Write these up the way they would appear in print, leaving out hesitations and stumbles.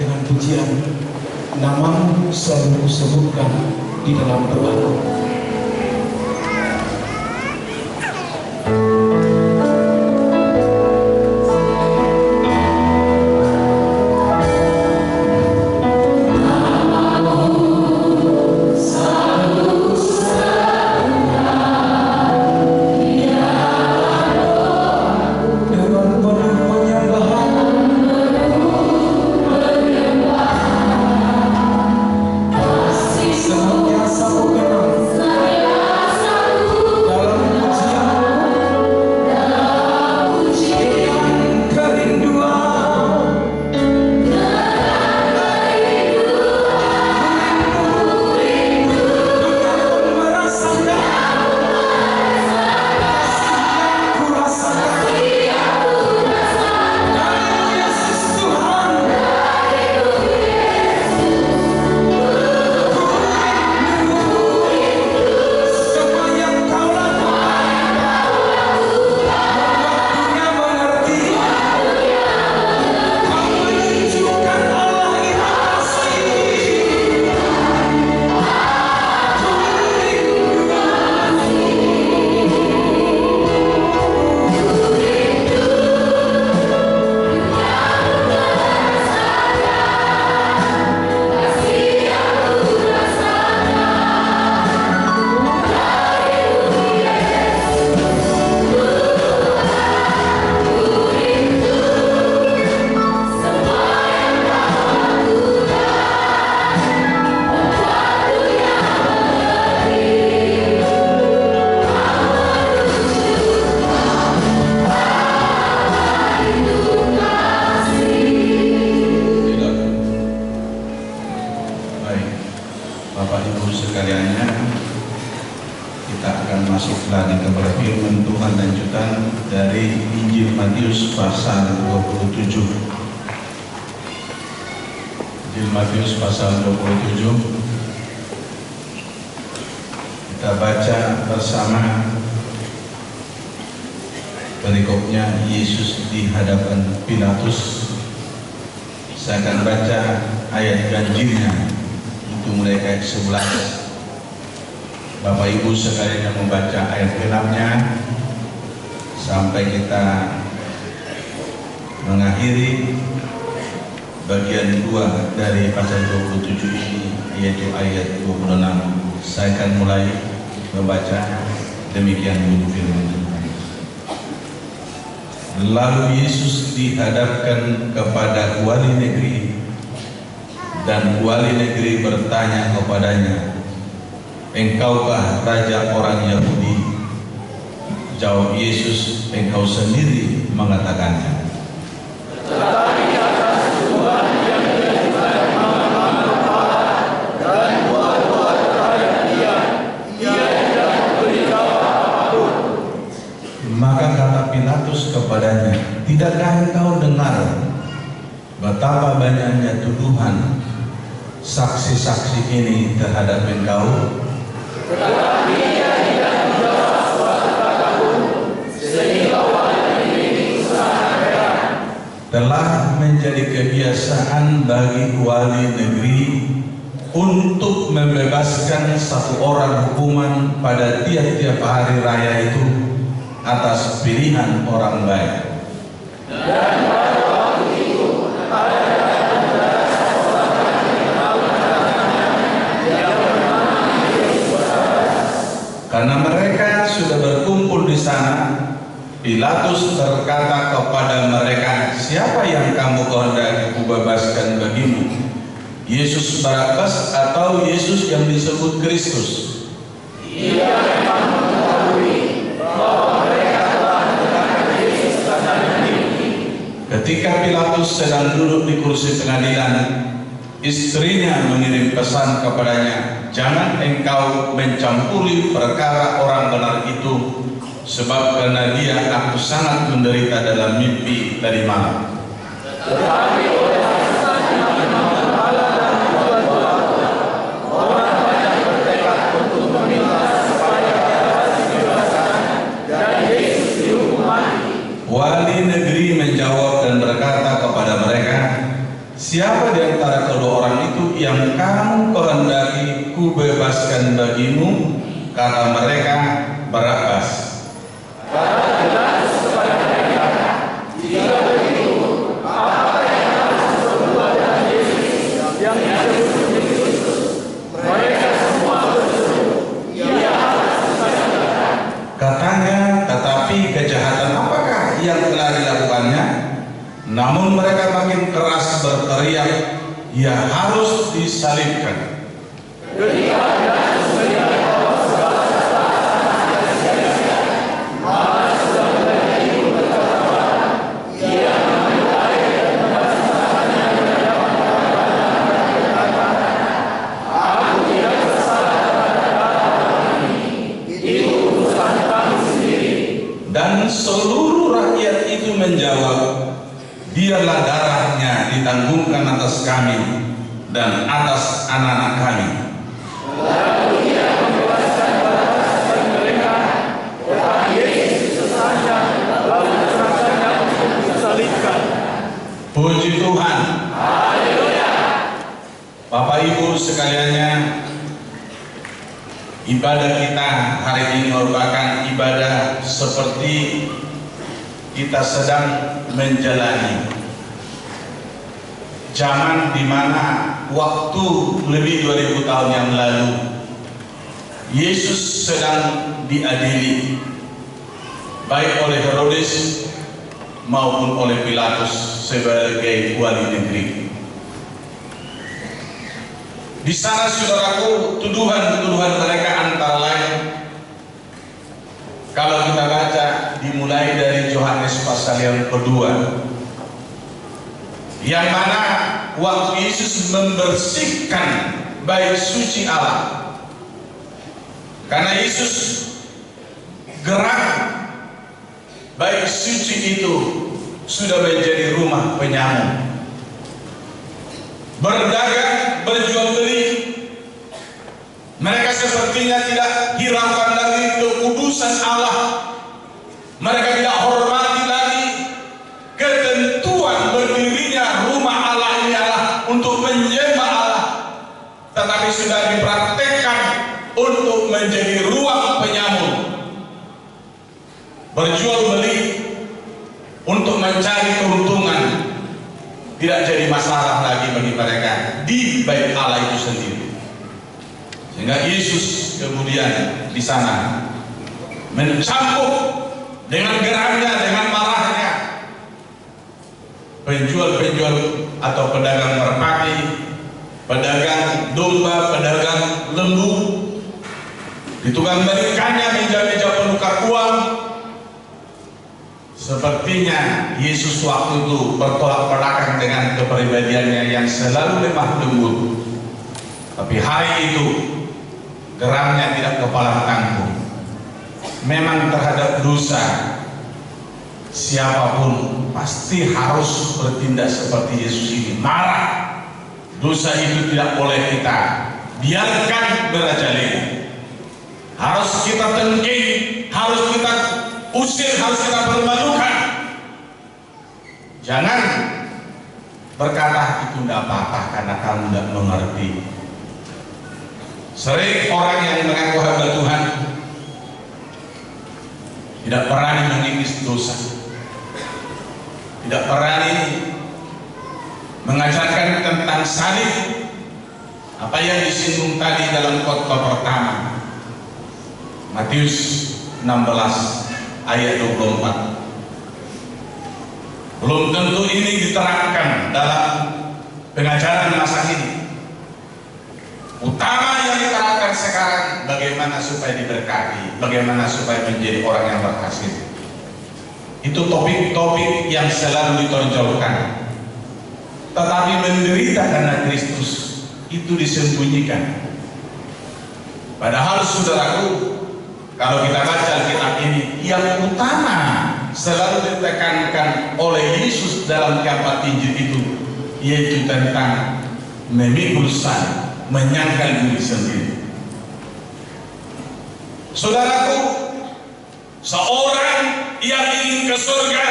dengan pujian, namamu selalu kusebutkan di dalam doaku. Pasal 27. Injil Matius pasal 27. Kita baca bersama perikopnya Yesus di hadapan Pilatus. Saya akan baca ayat ganjilnya untuk mereka 11. Bapak Ibu sekalian yang membaca ayat genapnya sampai kita mengakhiri bagian 2 dari pasal 27 ini, yaitu ayat 26. Saya akan mulai membaca demikian bunyi firman Tuhan. Lalu Yesus dihadapkan kepada wali negeri, dan wali negeri bertanya kepadanya, "Engkaukah raja orang Yahudi?" Jawab Yesus, "Engkau sendiri mengatakannya." Tetapi atas tuduhan yang diajukan malam-malam kepala dan buat-buat terhadap dia tidak memberitahu apapun. Maka kata Pilatus kepadanya, "Tidakkah engkau dengar betapa banyaknya tuduhan saksi-saksi ini terhadap engkau?" Tetapi ia tidak menjawab suatu kata pun, sehingga wali negeri itu sangat heran. Telah menjadi kebiasaan bagi wali negeri untuk membebaskan satu orang hukuman pada tiap-tiap hari raya itu atas pilihan orang baik. Dan pada waktu itu ada karena mereka sudah berkumpul di sana, Pilatus berkata kepada mereka, "Siapa yang kamu kehendaki kubebaskan bagimu? Yesus Barabas atau Yesus yang disebut Kristus?" Ia memang mengetahui bahwa mereka telah menetapkan Yesus sebagai ini. Ketika Pilatus sedang duduk di kursi pengadilan, istrinya mengirim pesan kepadanya, "Jangan engkau mencampuri perkara orang benar itu, sebab karena dia aku sangat menderita dalam mimpi dari malam." Tetapi oleh alasannya memang kepala dan buat-buat, orang banyak bertekad untuk meminta supaya dapat dibebaskan dan Yesus dihukum mati. Wali negeri menjawab dan berkata kepada mereka, "Siapa siapa di antara kedua orang itu yang kamu kehendaki kubebaskan bagimu? Kata mereka, Barabas. Kata Pilatus kepada mereka, jika begitu, apa yang harus berbuat dengan Yesus yang disebut Kristus? Mereka semua berseru, ia harus disalibkan. Katanya, tetapi kejahatan apakah yang telah dilakukannya? Namun mereka makin keras berteriak, ia harus disalibkan. Ketika Pilatus melihat bahwa segala malah sudah menjadi berkata-kata, ia mengambil air dan membasuh tangannya di hadapan orang-orang dan berkata, aku tidak bersalah terhadap kata ini, itu urusan kamu sendiri. Dan seluruh rakyat itu menjawab, biarlah darahnya ditanggungkan atas kami dan atas anak-anak kami. Lalu ia membebaskan Barabas dari mereka, tetapi Yesus disesatkan, lalu diserahkannya untuk disalibkan. Puji Tuhan. Haleluya. Bapak Ibu sekaliannya, ibadah kita hari ini merupakan ibadah seperti kita sedang menjalani zaman di mana waktu lebih 2000 tahun yang lalu Yesus sedang diadili baik oleh Herodes maupun oleh Pilatus sebagai wali negeri. Di sana saudaraku, tuduhan-tuduhan mereka antara lain, kalau kita baca dimulai dari Yohanes pasal yang kedua, yang mana waktu Yesus membersihkan bait suci Allah, karena Yesus gerak bait suci itu sudah menjadi rumah penyamun, berdagang, berjual beli. Mereka sepertinya tidak hiraukan lagi kekudusan Allah. Mereka tidak hormati lagi ketentuan berdirinya rumah Allah ini adalah untuk menyembah Allah, tetapi sudah dipraktekkan untuk menjadi ruang penyamun, berjual beli untuk mencari keuntungan. Tidak jadi masalah lagi bagi mereka di bait Allah itu sendiri. Sehingga Yesus kemudian di sana mencampur dengan geramnya, dengan marahnya penjual-penjual atau pedagang merpati, pedagang domba, pedagang lembu, di tukang berikannya, meja-meja penukar uang. Sepertinya Yesus waktu itu bertolak belakang dengan kepribadiannya yang selalu lemah lembut. Tapi hari itu geramnya tidak kepala tanggung. Memang terhadap dosa siapapun pasti harus bertindak seperti Yesus ini, marah. Dosa itu tidak boleh kita biarkan merajalela. Harus kita tengking, harus kita usir, harus kita permalukan. Jangan berkata itu tidak apa-apa karena kamu tidak mengerti. Sering orang yang mengaku hamba Tuhan tidak berani mengikis dosa, tidak berani mengajarkan tentang salib, apa yang disinggung tadi dalam khotbah pertama, Matius 16 ayat 24. Belum tentu ini diterangkan dalam pengajaran masa ini. Utama yang diterangkan sekarang bagaimana supaya diberkati, bagaimana supaya menjadi orang yang berhasil. Itu topik-topik yang selalu ditonjolkan. Tetapi menderita karena Kristus itu disembunyikan. Padahal saudaraku, kalau kita baca Alkitab ini, yang utama selalu ditekankan oleh Yesus dalam kiamat Injil itu, yaitu tentang memikul salib, menyangkal diri sendiri. Saudaraku, seorang yang ingin ke surga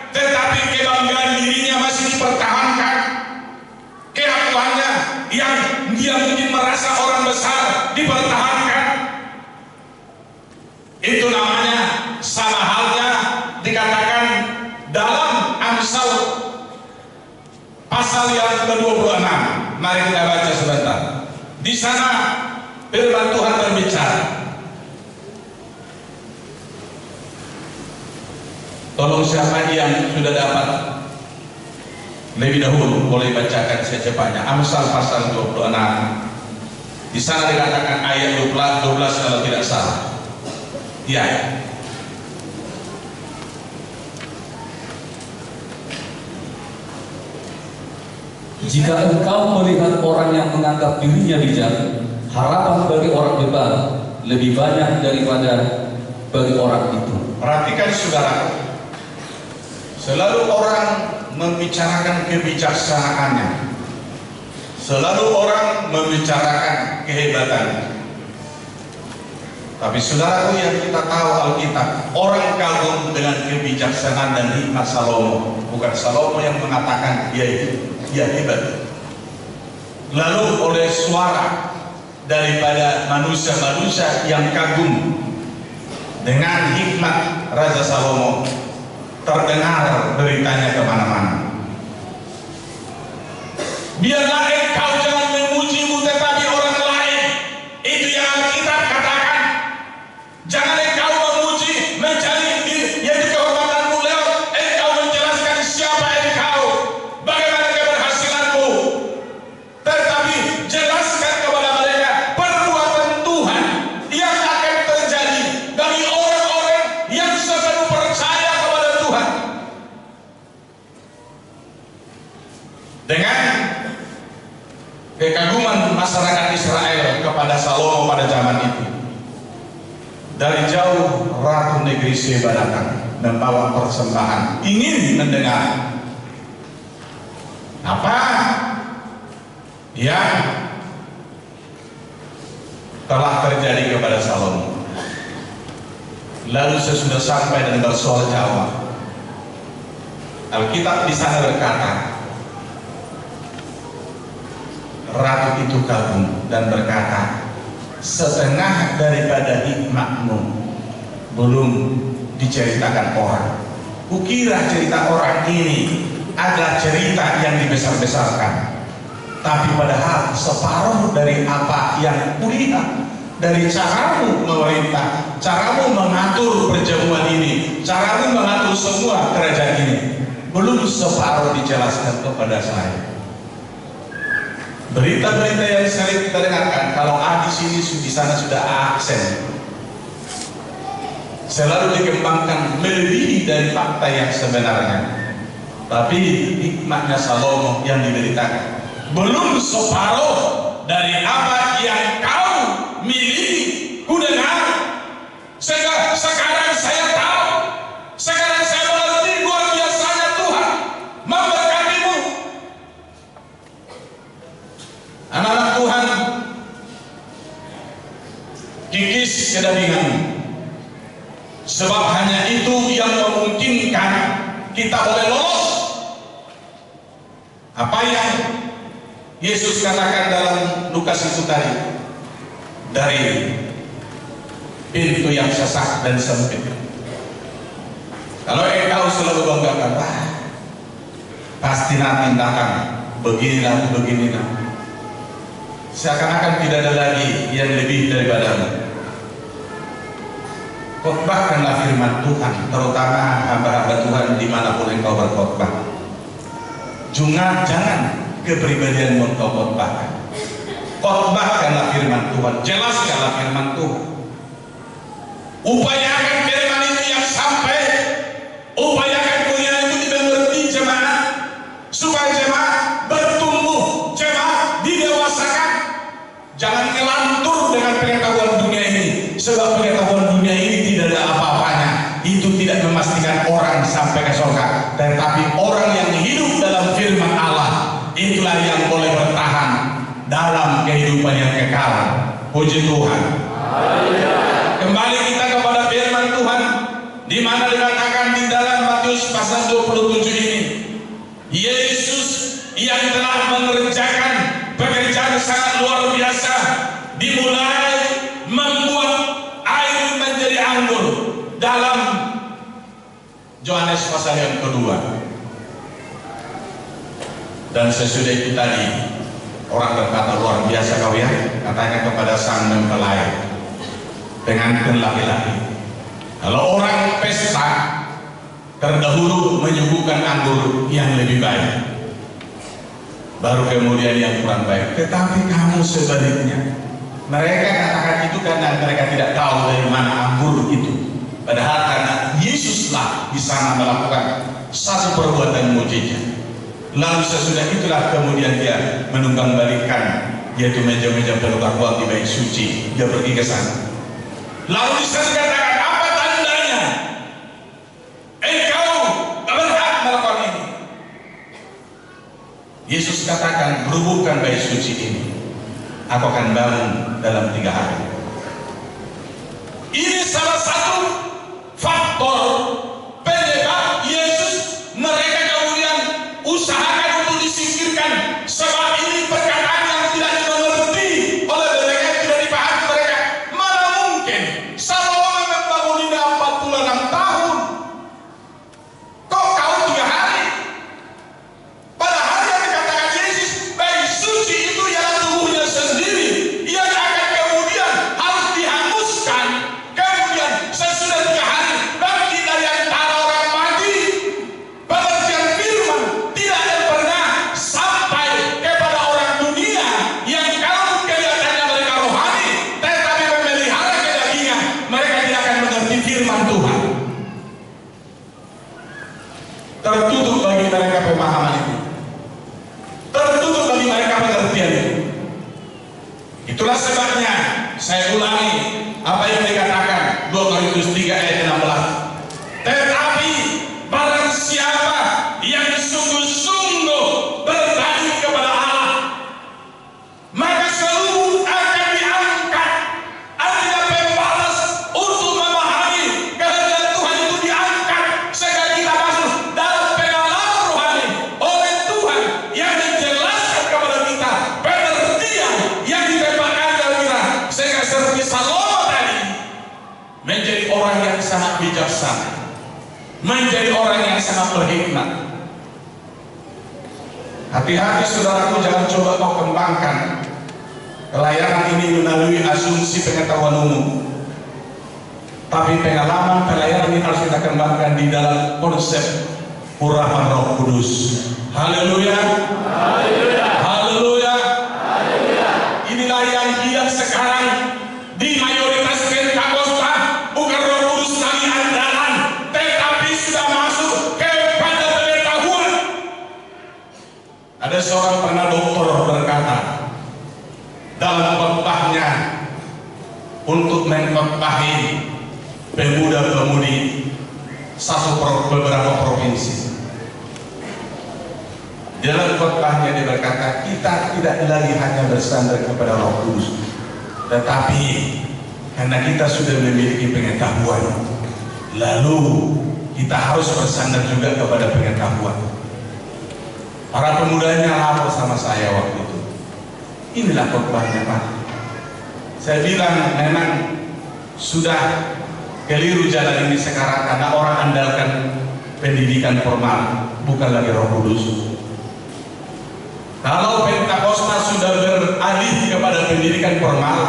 tetapi kebanggaan dirinya masih dipertahankan, kehidupannya yang dia mungkin merasa orang besar dipertahankan. Itu namanya sama halnya dikatakan dalam Amsal pasal yang ke-26. Mari kita baca sebentar. Di sana firman Tuhan berbicara. Tolong siapa yang sudah dapat lebih dahulu boleh bacakan secepatnya. Amsal pasal 26. Di sana dikatakan ayat 12 kalau tidak salah. Ya. Jika engkau melihat orang yang menganggap dirinya bijak, harapan bagi orang bebal lebih banyak daripada bagi orang itu. Perhatikan saudara, selalu orang membicarakan kebijaksanaannya, selalu orang membicarakan kehebatannya. Tapi saudaraku yang kita tahu Alkitab, orang kagum dengan kebijaksanaan dan hikmat Salomo. Bukan Salomo yang mengatakan dia hebat. Lalu oleh suara daripada manusia-manusia yang kagum dengan hikmat Raja Salomo, terdengar beritanya kemana-mana. Biarlah engkau jangan memujimu tetapi orang lain. Itu yang Alkitab katakan. Jangan engkau memuji, mencari yaitu kehormatanmu lewat engkau menjelaskan siapa engkau, bagaimana keberhasilanmu. Tetapi jelaskan kepada mereka perbuatan Tuhan yang akan terjadi dari orang-orang yang selalu percaya kepada Tuhan. Dengan kekaguman masyarakat Israel kepada Salomo pada zaman itu, dari jauh Ratu Negeri Sheba datang membawa persembahan, ingin mendengar apa yang telah terjadi kepada Salomo. Lalu sesudah sampai dan bersoal jawab, Alkitab di sana berkata, Ratu itu kagum dan berkata, setengah daripada hikmatmu belum diceritakan orang. Kukira cerita orang ini adalah cerita yang dibesar-besarkan, tapi padahal separuh dari apa yang kulihat, dari caramu memerintah, caramu mengatur perjamuan ini, caramu mengatur semua kerajaan ini, belum separuh dijelaskan kepada saya. Berita-berita yang sering kita dengarkan, kalau di sini di sana sudah aksen, selalu dikembangkan melebihi dari fakta yang sebenarnya. Tapi hikmatnya Salomo yang diberitakan belum separuh dari apa yang kau miliki. Ku dengar, sekarang saya tahu, sekarang saya mengerti luar biasanya Tuhan memberkatimu. Anak-anak Tuhan, kikis kedagingan, sebab hanya itu yang memungkinkan kita boleh lolos. Apa yang Yesus katakan dalam Lukas itu tadi, dari pintu yang sesak dan sempit. Kalau engkau selalu banggakan, pasti nanti datang beginilah, seakan-akan tidak ada lagi yang lebih daripadamu. Khotbahkanlah firman Tuhan, terutama hamba-hamba Tuhan dimanapun engkau berkhotbah. Jangan kepribadianmu engkau khotbahkan. Khotbahkanlah firman Tuhan, jelaskanlah firman Tuhan. Upayakan firman itu yang sampai, upayakan firman itu dimengerti jemaat, supaya jemaat bertumbuh, jemaat didewasakan. Jangan ngelantur dengan pengetahuan dunia ini, sebab pengetahuan dunia ini tidak ada apa-apanya. Itu tidak memastikan orang sampai ke surga, tetapi orang yang hidup dalam firman Allah, itulah yang boleh bertahan dalam kehidupan yang kekal. Puji Tuhan. Kembali kita kepada firman Tuhan, di mana dikatakan di dalam Matius pasal 27 ini, Yesus yang telah mengerjakan dimulai membuat air menjadi anggur dalam Yohanes pasal yang kedua. Dan sesudah itu tadi orang berkata, luar biasa kau ya, katanya kepada sang mempelai, dengankan laki-laki. Kalau orang pesta terdahulu menyuguhkan anggur yang lebih baik, baru kemudian yang kurang baik. Tetapi kamu sebaliknya. Mereka katakan itu karena mereka tidak tahu dari mana anggur itu. Padahal karena Yesuslah di sana melakukan satu perbuatan mujizat. Lalu sesudah itulah kemudian dia menunggang balikan, yaitu meja-meja penukar uang di bait suci. Dia pergi ke sana. Lalu Yesus katakan, apa tandanya? Engkau berhak melakukan ini. Yesus katakan, berhubungkan bait suci ini, aku akan bangun dalam 3 hari. Ini salah satu faktor penyebab Yesus mereka kemudian usahakan untuk disingkirkan, sebab ini perkataan yang tidak dimengerti oleh mereka, tidak dipahami mereka. Mana mungkin Salomo membangun ini 46 tahun, kok kau 3 hari? Padahal yang dikatakan Yesus, bait suci itu ialah tubuhnya sendiri yang akan kemudian harus dihanguskan, kemudian sesudah 3 hari bangkit dari antara orang mati. Pengertian firman tidak ada pernah sampai kepada orang dunia yang kalau kelihatannya mereka rohani tetapi memelihara kedagingan, mereka tidak akan mengerti firman Tuhan. Tertutup bagi mereka pemahaman itu, tertutup bagi mereka pengertian itu. Itulah sebabnya saya ulangi apa yang dikatakan 2 Korintus 3 ayat 16. Tetapi barang siapa yang sungguh-sungguh bertanya kepada Allah, maka seluruh akan diangkat. Artinya pembalas untuk memahami kehendak Tuhan itu diangkat sehingga kita masuk dalam pengalaman rohani oleh Tuhan yang menjelaskan kepada kita pengertian yang ditempatkan dalam kita, sehingga seperti Salomo tadi menjadi orang yang sangat bijaksana, menjadi orang yang sangat berhikmat. Hati-hati saudaraku, jangan coba kau kembangkan pelayanan ini melalui asumsi pengetahuan umum. Tapi pengalaman pelayanan ini harus kita kembangkan di dalam konsep urapan Roh Kudus. Haleluya. Haleluya. Haleluya. Haleluya. Inilah yang hilang sekarang di mayoritas Pentakosta, bukan Roh Kudus lagi andalan, tetapi sudah masuk kepada pengetahuan. Ada seorang pernah dokter berkata dalam khotbahnya untuk mengkhotbahi pemuda-pemudi beberapa provinsi. Dalam khotbahnya dia berkata, kita tidak lagi hanya bersandar kepada Roh Kudus, tetapi karena kita sudah memiliki pengetahuan, lalu kita harus bersandar juga kepada pengetahuan. Para pemudanya lapor sama saya waktu itu. Inilah khotbahnya Pak. Saya bilang memang sudah keliru jalan ini sekarang karena orang andalkan pendidikan formal, bukan lagi Roh Kudus. Kalau Pentakosta sudah beralih kepada pendidikan formal,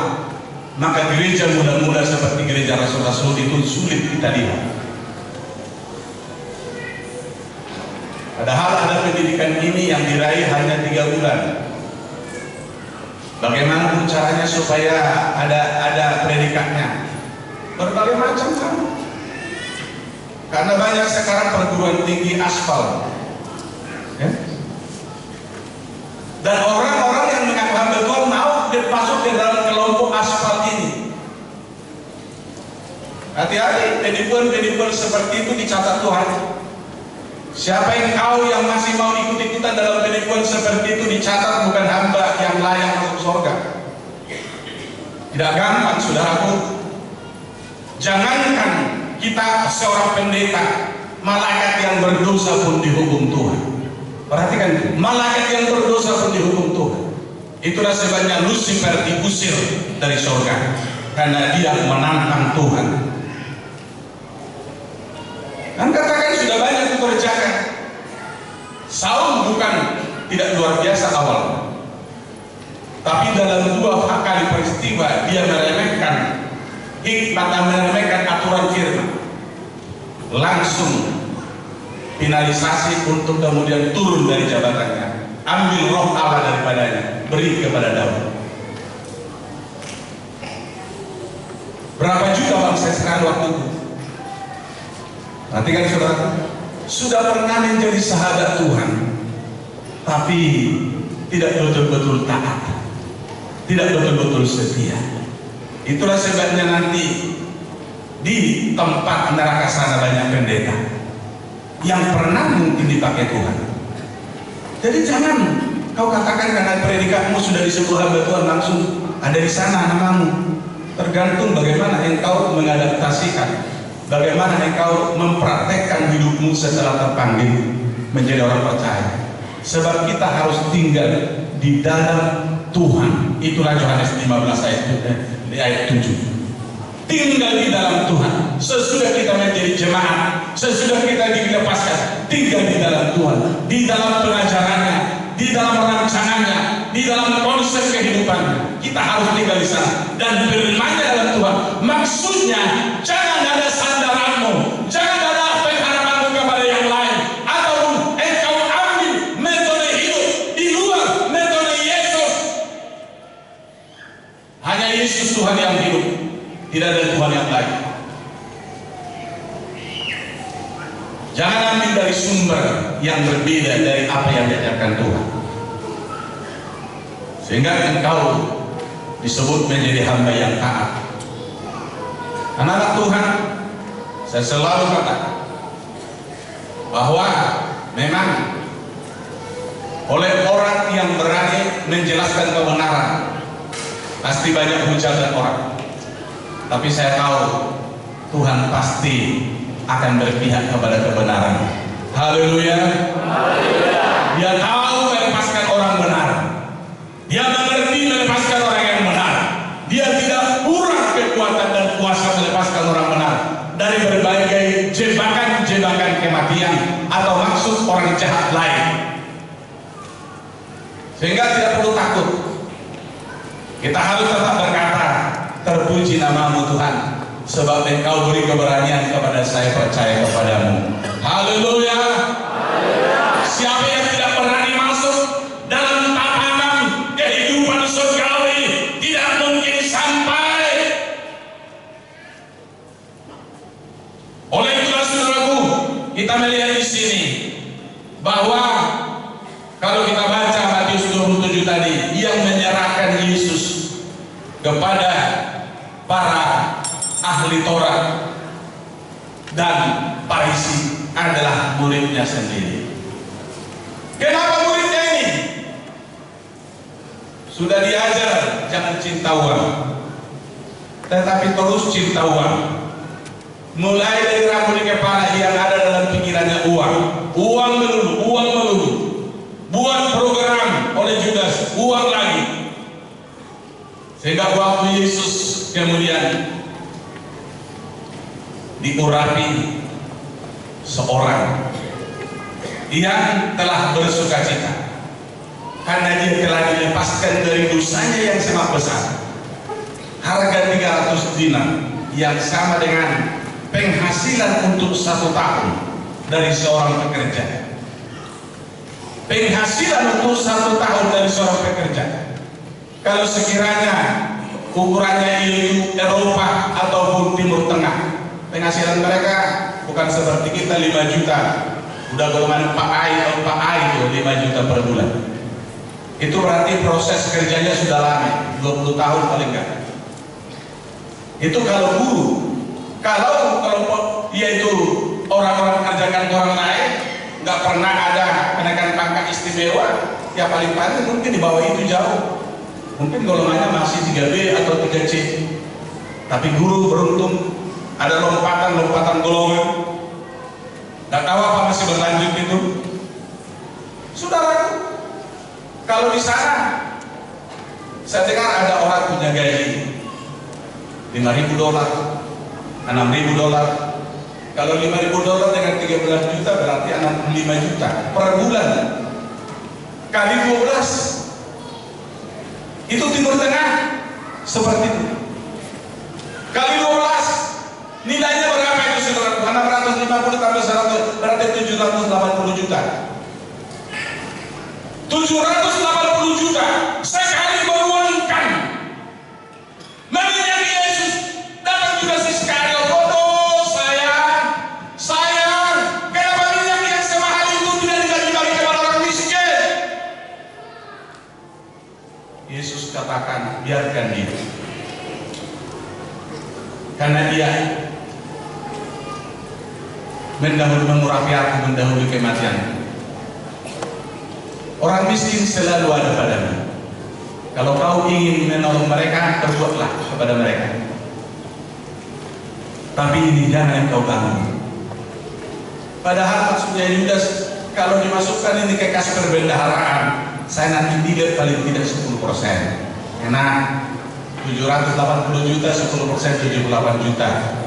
maka gereja muda-muda seperti gereja Rasul-Rasul itu sulit kita lihat. Padahal ada pendidikan ini yang diraih hanya 3 bulan. Bagaimana caranya supaya ada predikatnya? Berbagai macam kan. Karena banyak sekarang perguruan tinggi aspal, ya? Dan orang-orang yang mengaku hamba Tuhan mau masuk ke dalam kelompok aspal ini. Hati-hati, penipuan-penipuan seperti itu dicatat Tuhan. Siapa yang masih mau ikut-ikutan dalam penipuan seperti itu dicatat bukan hamba yang layak masuk surga. Tidak gampang, saudaraku. Jangankan kita seorang pendeta, malaikat yang berdosa pun dihukum Tuhan. Perhatikan, malaikat yang berdosa pun dihukum Tuhan. Itulah sebabnya Lucifer diusir dari surga, karena dia menantang Tuhan. Dan katakan sudah banyak dikerjakan. Saul bukan tidak luar biasa awal, tapi dalam 2 kali peristiwa dia meremehkan hikmat dan meremehkan aturan firman, langsung finalisasi untuk kemudian turun dari jabatannya, ambil roh Allah daripadanya, beri kepada Daud. Berapa juta bangsa Israel waktu itu? Nanti kan saudara sudah pernah menjadi sahabat Tuhan, tapi tidak betul-betul taat, tidak betul-betul setia. Itulah sebabnya nanti di tempat neraka sana banyak pendeta yang pernah mungkin dipakai Tuhan. Jadi jangan kau katakan karena predikatmu sudah disebut hamba Tuhan langsung ada di sana namamu. Tergantung bagaimana engkau mengadaptasikan, bagaimana engkau mempraktekkan hidupmu setelah terpanggil menjadi orang percaya. Sebab kita harus tinggal di dalam Tuhan. Itulah Yohanes 15 ayat 7. Tinggal di dalam Tuhan. Sesudah kita menjadi jemaat, sesudah kita dilepaskan, tinggal di dalam Tuhan, di dalam pengajarannya, di dalam rancangannya, di dalam konsep kehidupan. Kita harus tinggal di sana dan firman-Nya dalam Tuhan. Maksudnya jangan ada sandaranmu, jangan ada pengharapanmu kepada yang lain, ataupun engkau ambil metode hidup di luar metode Yesus. Hanya Yesus Tuhan yang hidup, tidak ada Tuhan yang lain. Jangan ambil dari sumber yang berbeda dari apa yang diajarkan Tuhan, sehingga engkau disebut menjadi hamba yang taat. Anak-anak Tuhan, saya selalu katakan bahwa memang oleh orang yang berani menjelaskan kebenaran pasti banyak hujatan orang, tapi saya tahu Tuhan pasti akan berpihak kepada kebenaran. Haleluya. Dia tahu melepaskan orang benar, dia mengerti melepaskan orang yang benar. Dia tidak kurang kekuatan dan kuasa melepaskan orang benar dari berbagai jebakan-jebakan kematian atau maksud orang jahat lain. Sehingga tidak perlu takut. Kita harus tetap berkata, terpuji namamu Tuhan, sebab engkau beri keberanian kepada saya percaya kepadamu. Haleluya. Siapa yang tidak berani masuk dalam tatanan kehidupan surgawi tidak mungkin sampai. Oleh itulah saudaraku, kita melihat di sini bahwa kalau kita baca Matius 27 tadi, yang menyerahkan Yesus kepada para ahli Taurat dan Farisi adalah muridnya sendiri. Kenapa muridnya ini? Sudah diajar jangan cinta uang, tetapi terus cinta uang. Mulai dari rambut di kepala yang ada dalam pikirannya uang, uang melulu, uang melulu. Buat program oleh Judas, uang lagi. Sehingga waktu Yesus kemudian diurapi seorang yang telah bersukacita karena dia telah dilepaskan dari dosanya yang sangat besar, harga 300 dinar yang sama dengan penghasilan untuk 1 tahun dari seorang pekerja. Penghasilan untuk 1 tahun dari seorang pekerja, kalau sekiranya ukurannya itu Eropa ataupun Timur Tengah, penghasilan mereka bukan seperti kita 5 juta. Udah golongan Pak A itu 5 juta per bulan. Itu berarti proses kerjanya sudah lama, 20 tahun paling enggak. Itu kalau guru. Kalau yaitu orang-orang kerjakan orang lain, nggak pernah ada kenaikan pangkat istimewa, ya paling mungkin di bawah itu jauh. Mungkin golongannya masih 3B atau 3C. Tapi guru beruntung ada lompatan golongan. Nggak tahu apa masih berlanjut itu. Saudara, kalau di sana Saya dengar ada orang punya gaji $5.000, $6.000. Kalau $5.000 dengan 13 juta berarti 65 juta per bulan. Kali 12. Itu Timur Tengah seperti itu. Kali 12. Nilainya berapa itu saudara? 650 tambah 100 berarti 780 juta. 780 juta sekali menuangkan mengingat Yesus. Datang juga si Iskariot, bodoh sayang, kenapa minyak yang semahal itu tidak dibagi-bagi kepada orang miskin? Yesus katakan, biarkan dia, karena dia mengurapi aku mendahului kematian. Orang miskin selalu ada padamu. Kalau kau ingin menolong mereka, perbuatlah kepada mereka. Tapi ini jangan kau bangun. Padahal maksudnya Yudas, kalau dimasukkan ini ke kas perbendaharaan, saya nanti dilihat paling tidak 10%. Enak, 780 juta, 10% 78 juta.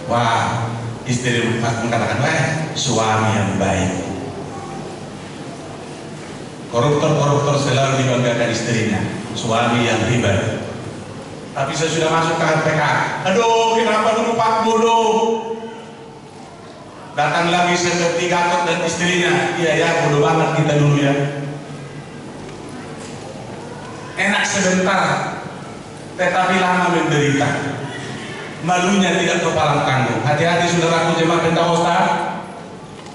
Wah, istri mengatakan, wah, suami yang baik. Koruptor selalu dibanggakan istrinya, suami yang hebat. Tapi saya sudah masuk ke HPK, aduh kenapa dulu Pak bodoh? Datang lagi seperti Gatot dan istrinya, iya ya bodoh banget kita dulu ya. Enak sebentar, tetapi lama menderita. Malunya tidak kepalang tanggung. Hati-hati saudaraku jemaat Pentakosta,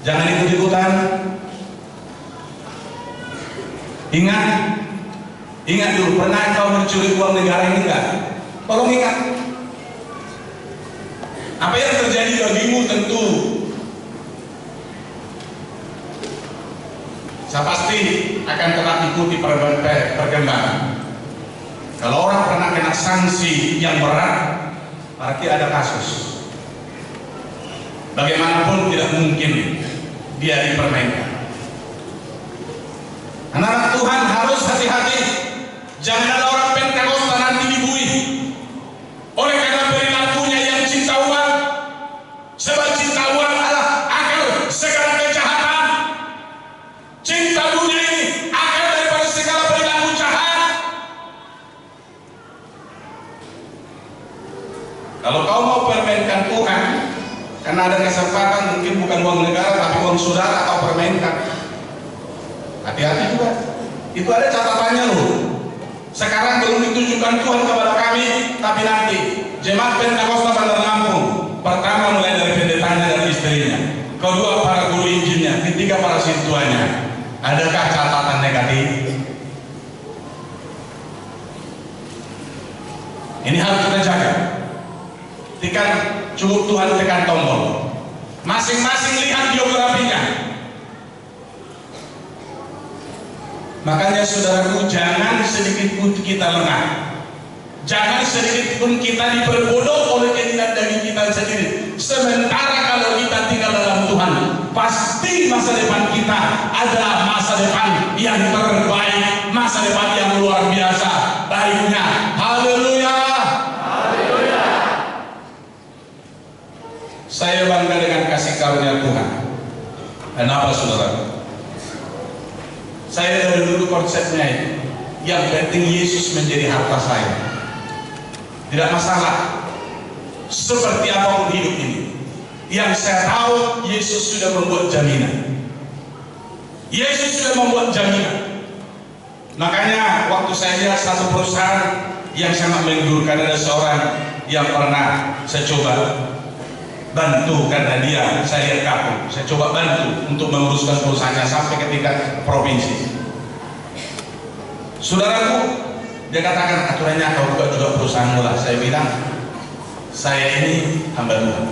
jangan ikut-ikutan. Ingat dulu, pernah kau mencuri uang negara ini enggak? Tolong ingat. Apa yang terjadi bagimu tentu saya pasti akan tetap ikuti perkembangan. Kalau orang pernah kena sanksi yang berat, berarti ada kasus. Bagaimanapun tidak mungkin dia dipermainkan. Anak Tuhan harus hati-hati. Jangan ada orang Pentakosta nanti dibuih oleh karena perilakunya yang cinta uang. Sebab cinta uang adalah akar segala kejahatan. Cinta dunia ini akar daripada segala perilaku jahat. Kalau kau mau permainkan Tuhan, karena ada kesempatan mungkin bukan uang negara tapi uang saudara kau permainkan. Hati-hati juga. Itu ada catatannya loh. Sekarang belum ditunjukkan Tuhan kepada kami, tapi nanti jemaat Pentakosta Bandar Lampung, pertama mulai dari pendetanya dan istrinya, kedua para guru Injilnya, ketiga para siswanya. Adakah catatan negatif? Ini harus kita jaga. Tekan, cukup Tuhan tekan tombol. Masing-masing lihat biografinya. Makanya saudaraku, jangan sedikit pun kita lengah. Jangan sedikit pun kita diperbodoh oleh keinginan daging kita sendiri. Sementara kalau kita tinggal dalam Tuhan, pasti masa depan kita ada masa depan yang terbaik, masa depan yang luar biasa baiknya. Haleluya. Haleluya. Saya bangga dengan kasih karunia Tuhan. Kenapa saudara? Saya dari dulu konsepnya itu, yang penting Yesus menjadi harta saya. Tidak masalah seperti apapun hidup ini. Yang saya tahu, Yesus sudah membuat jaminan. Yesus sudah membuat jaminan. Makanya waktu saya lihat satu perusahaan yang sangat menggiurkan, ada seorang yang pernah saya coba bantu karena dia saya lihat kaku. Saya coba bantu untuk menguruskan perusahaannya sampai ke tingkat provinsi. Saudaraku, dia katakan aturannya kau buka juga perusahaan mula. Saya bilang, saya ini hamba Tuhan.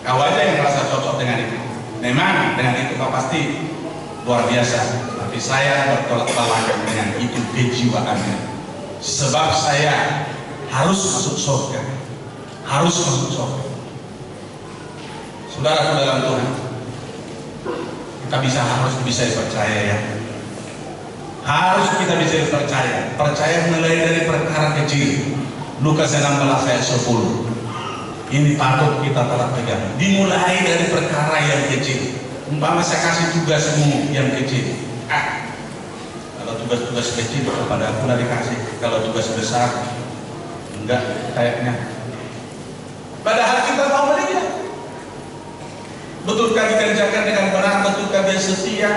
Kau aja yang merasa cocok dengan itu. Memang dengan itu kau pasti luar biasa. Tapi saya bertolak belakang dengan itu kejiwaannya. Sebab saya harus masuk surga. Harus masuk surga. Saudaraku dalam Tuhan, kita harus bisa dipercaya ya. Harus kita bisa percaya. Percaya mulai dari perkara kecil. Lukas 16 ayat 10. Ini patut kita tetap pegang. Dimulai dari perkara yang kecil. Umpama saya kasih tugasmu yang kecil. Kalau tugas-tugas kecil kepada aku lah dikasih. Kalau tugas besar enggak kayaknya. Padahal kita mau melihat. Betulkah dikerjakan dengan benar? Betulkah dia setia?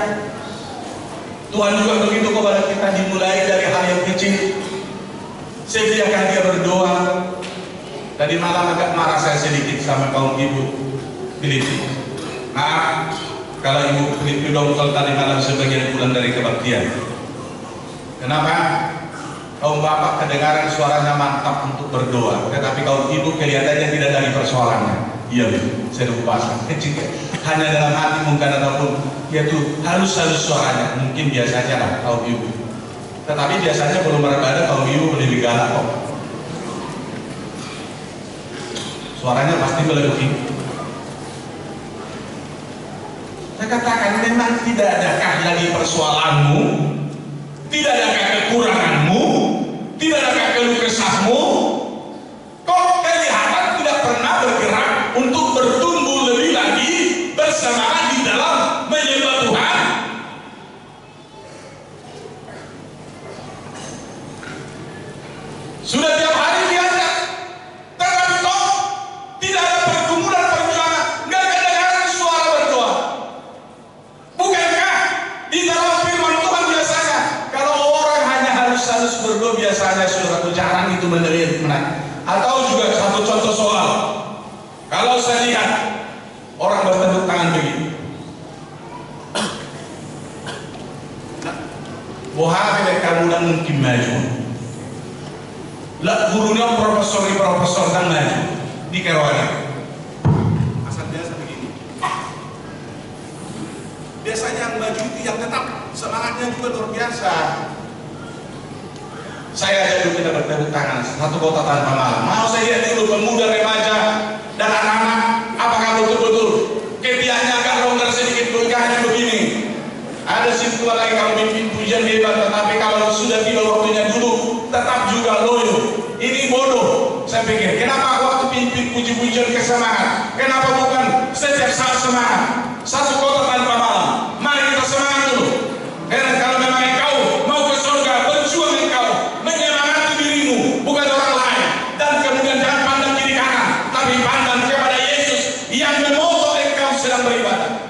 Tuhan juga begitu kepada kita, dimulai dari hal yang kecil. Sediakah dia berdoa? Tadi malam agak marah saya sedikit sama kaum ibu Filipi. Maaf kalau ibu Filipi dongkol tadi malam sebagian pulang dari kebaktian. Kenapa? Kaum bapak kedengaran suaranya mantap untuk berdoa, tetapi kaum ibu kelihatannya tidak dari persoalannya. Iya, saya lupa kecil. Hanya dalam hati mungkin ataupun yaitu halus-halus suaranya, mungkin biasanya lah kaum ibu. Tetapi biasanya belum beribadah kaum ibu lebih galak kok. Suaranya pasti melebihi. Saya katakan memang tidak adakah lagi persoalanmu, tidak adakah kekuranganmu, tidak adakah keluh kesahmu. Kok kelihatan tidak pernah bergerak untuk bertumbuh lebih lagi bersemangat di dalam menyembah Tuhan. Sudah tiap hari diangkat, tetapi kok tidak ada pergumulan perjuangan, nggak kedengaran suara berdoa. Bukankah di dalam firman Tuhan biasanya kalau orang hanya halus-halus berdoa biasanya saudara jarang itu menang. Atau juga satu contoh soal, kalau saya lihat orang bertepuk tangan begini, bohong mereka mudah mungkin maju. Lah gurunya profesor dan maju di Kerawang. Asal biasa begini. Biasanya yang maju itu yang tetap semangatnya juga luar biasa. Saya aja dulu kita bertepuk tangan satu kota tanpa malam. Mau saya lihat dulu pemuda, remaja dan anak-anak, apakah betul-betul ketiaknya agak longgar sedikit hanya begini. Ada situ lagi kalau mimpin pujian hebat, tetapi kalau sudah tiba waktunya dulu tetap juga loyo. Ini bodoh. Saya pikir, kenapa waktu pimpin puji-pujian kesemangat? Kenapa bukan setiap saat semangat? Satu kota tanpa malam. Mari kita semangat dulu. Karena kalau memang engkau mau ke surga, berjuang engkau menyemangati dirimu, bukan orang lain. Dan kemudian jangan pandang kiri kanan, tapi pandang kepada Yesus yang memoto engkau sedang beribadah.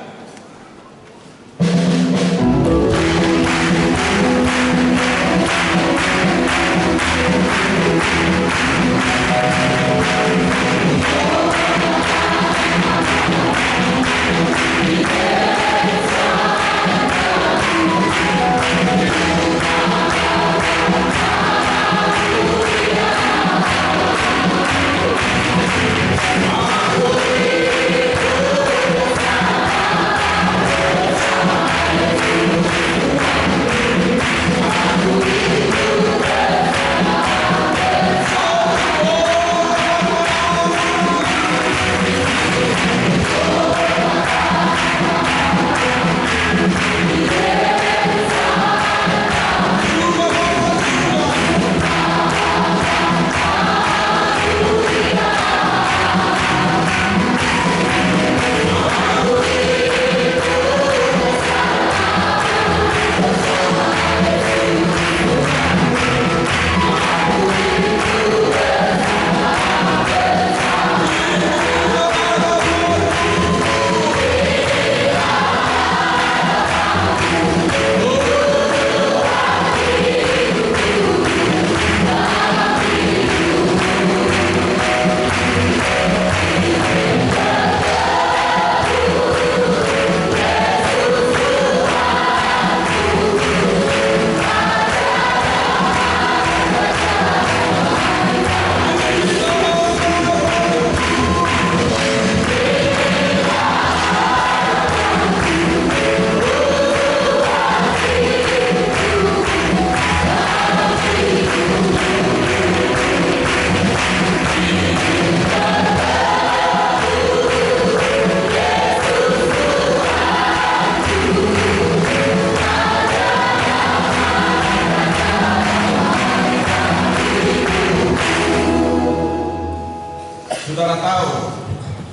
tahu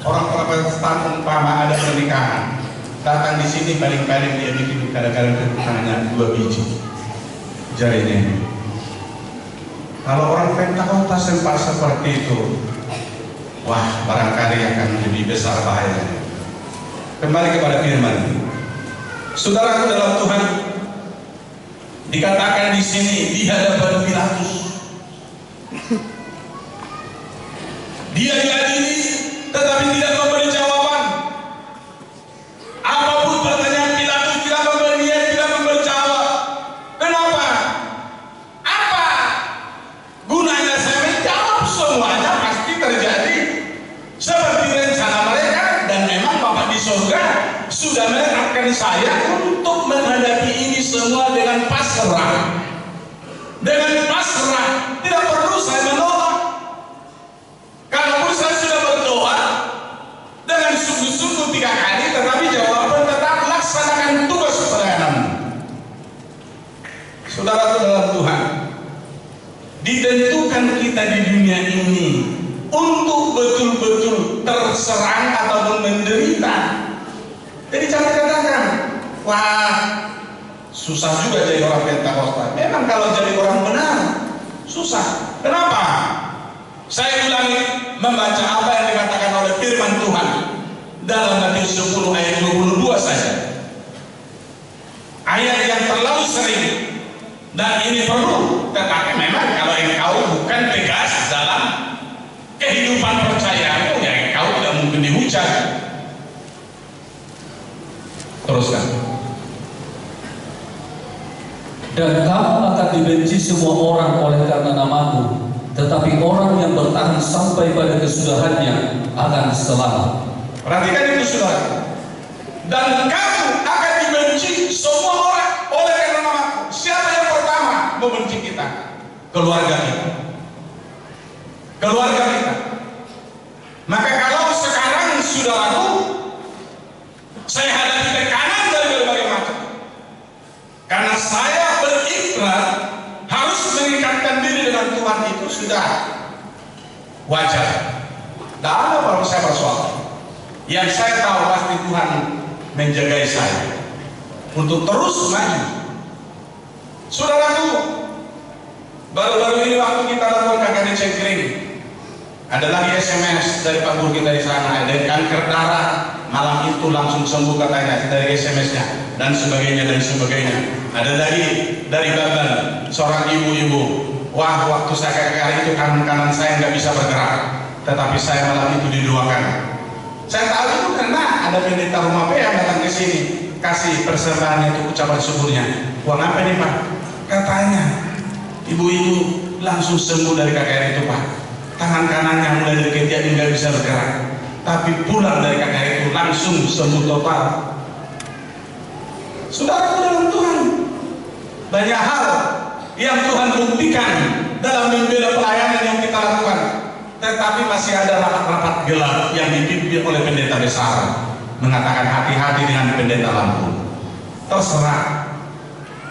orang Protestan umpama ada pernikahan, datang di sini paling-paling dia bikin kadang-kadang tangannya 2 biji jarinya. Kalau orang Pentakosta sempat seperti itu, wah barangkali akan lebih besar bahayanya. Kembali kepada firman. Saudaraku dalam Tuhan, dikatakan di sini di hadapan Pilatus, dia diadili tetapi tidak memberi jawaban. Apapun pertanyaan Pilatus tidak memberi jawab. Kenapa? Apa gunanya saya menjawab? Semuanya pasti terjadi seperti rencana mereka, dan memang Bapa di surga sudah menetapkan saya untuk menghadapi ini semua dengan pasrah. Dengan pasrah, tidak perlu saya menolak. Kalaupun saya sudah berdoa dengan sungguh-sungguh 3 kali, tetapi jawaban tetap laksanakan tugas pelayanan. Saudara dalam Tuhan, ditentukan kita di dunia ini untuk betul-betul terserang ataupun menderita. Jadi jangan katakan, wah susah juga jadi orang Pentakosta. Memang kalau jadi orang benar susah. Kenapa? Saya ulangi membaca apa yang dikatakan oleh firman Tuhan dalam Matius 10 ayat 22 saja. Ayat yang terlalu sering, dan ini perlu, tetapi memang kalau engkau bukan tegas dalam kehidupan percayamu, ya engkau tidak mungkin dihujat. Teruskan. Dan kamu akan dibenci semua orang oleh karena namaku, tetapi orang yang bertahan sampai pada kesudahannya akan selamat. Perhatikan itu saudara. Dan kamu akan dibenci semua orang oleh karena namaku. Siapa yang pertama membenci kita? Keluarga kita. Keluarga kita. Maka kalau sekarang saudaraku, saya hadapi tekanan dari berbagai macam, karena saya berikrar harus mengikatkan diri dengan Tuhan, itu sudah wajar. Tidak ada kalau saya bersoal. Yang saya tahu pasti Tuhan menjagai saya untuk terus maju. Saudaraku, baru-baru ini waktu kita lakukan KKD Cengkring, ada lagi SMS dari Pak Guru kita di sana, ada kanker darah, malam itu langsung sembuh katanya dari SMS-nya, dan sebagainya dan sebagainya. Ada lagi dari Babel, seorang ibu-ibu, wah waktu saya KKR itu kanan saya nggak bisa bergerak, tetapi saya malam itu didoakan. Saya tahu itu karena ada pendeta rumah P yang datang ke sini kasih persembahan itu ucapan syukurnya. Uang apa nih Pak? Katanya ibu-ibu langsung sembuh dari KKR itu Pak. Tangan kanannya mulai dari ketiak nggak bisa bergerak, tapi pulang dari KKR itu langsung sembuh total. Saudaraku dalam Tuhan, banyak hal yang Tuhan buktikan dalam membela pelayanan yang kita lakukan, tetapi masih ada rapat-rapat gelap yang dipimpin oleh pendeta besar mengatakan hati-hati dengan pendeta Lampung. Terserah,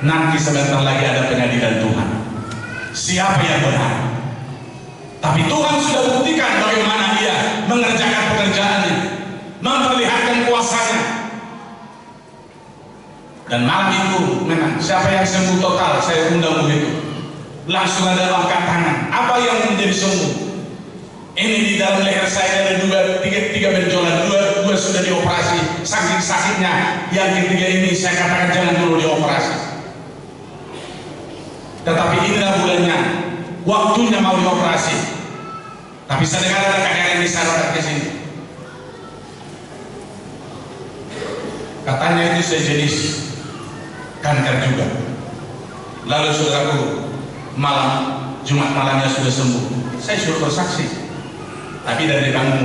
nanti sebentar lagi ada pengadilan Tuhan. Siapa yang benar? Tapi Tuhan sudah buktikan bagaimana Dia mengerjakan pekerjaannya, memperlihatkan kuasanya. Dan malam itu memang siapa yang sembuh total, saya undang begitu. Langsung ada angkat tangan. Apa yang menjadi sembuh? Ini di dalam leher saya ada tiga benjolan, dua sudah dioperasi. Saking sakitnya, yang ketiga ini saya katakan jangan dulu dioperasi. Tetapi inilah bulannya, waktunya mau dioperasi. Tapi saya dengar ada kakek yang disarankan ke sini. Katanya itu sejenis kanker juga. Lalu saudaraku, Jumat malamnya sudah sembuh. Saya suruh bersaksi. Tapi dari kamu,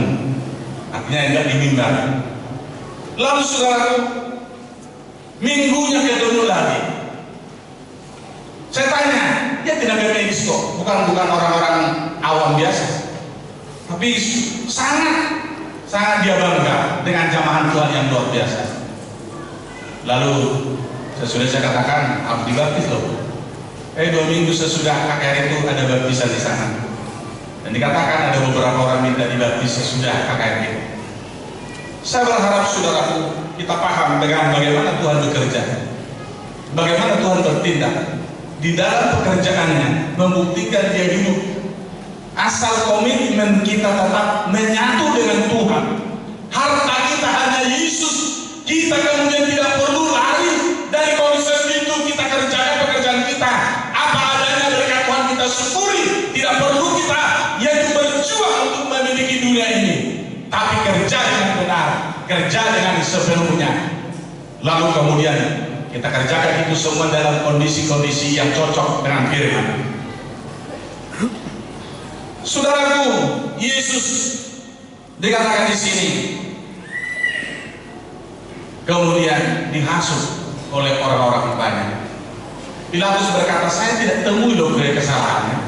artinya enggak di mimbar. Lalu saudaraku, minggunya ketemu lagi. Saya tanya, dia tenaga medis kok, bukan orang-orang awam biasa. Tapi sangat dia bangga dengan jamahan Tuhan yang luar biasa. Lalu sesudah saya katakan, harus dibaptis loh. 2 minggu sesudah KKR itu ada baptisan di sana. Dan dikatakan ada beberapa orang minta dibaptis sesudah KKR. Saya berharap saudaraku kita paham dengan bagaimana Tuhan bekerja, bagaimana Tuhan bertindak di dalam pekerjaannya, membuktikan Dia hidup. Asal komitmen kita tetap menyatu dengan Tuhan, harta kita hanya Yesus, kita kemudian tidak perlu lari dari konsep itu. Kita kerjakan pekerjaan kita apa adanya, berkat Tuhan kita syukuri. Tidak perlu kita yaitu berjuang untuk memiliki dunia ini, tapi kerja dengan benar, kerja dengan sepenuhnya. Lalu kemudian kita kerjakan itu semua dalam kondisi-kondisi yang cocok dengan firman. Saudaraku, Yesus dikatakan di sini kemudian dihasut oleh orang-orang banyak. Pilatus berkata, saya tidak temui loh kesalahannya,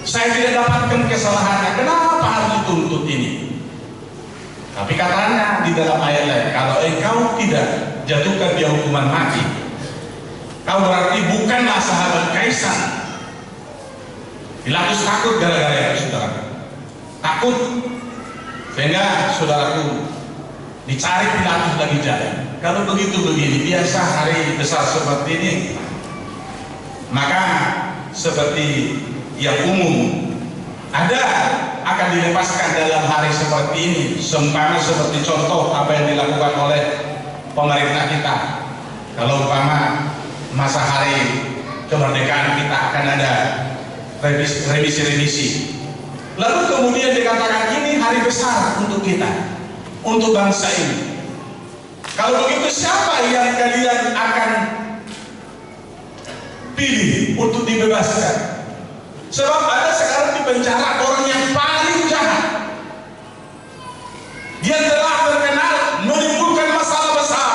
saya tidak dapatkan kesalahannya, kenapa harus dituntut ini? Tapi katanya di dalam ayat lain, kalau engkau tidak jatuhkan dia hukuman mati, kau berarti bukanlah sahabat Kaisar. Pilatus takut gara-gara itu, saudara. Takut, sehingga saudaraku dicari Pilatus lagi jalan. Kalau begitu begini, biasa hari besar seperti ini, maka seperti yang umum ada akan dilepaskan dalam hari seperti ini. Seumpama seperti contoh apa yang dilakukan oleh pemerintah kita. Kalau umpama masa hari kemerdekaan kita akan ada remisi. Lalu kemudian dikatakan ini hari besar untuk kita, untuk bangsa ini. Kalau begitu siapa yang kalian akan pilih untuk dibebaskan? Sebab ada sekarang di penjara orang yang paling jahat. Dia telah terkenal menimbulkan masalah besar.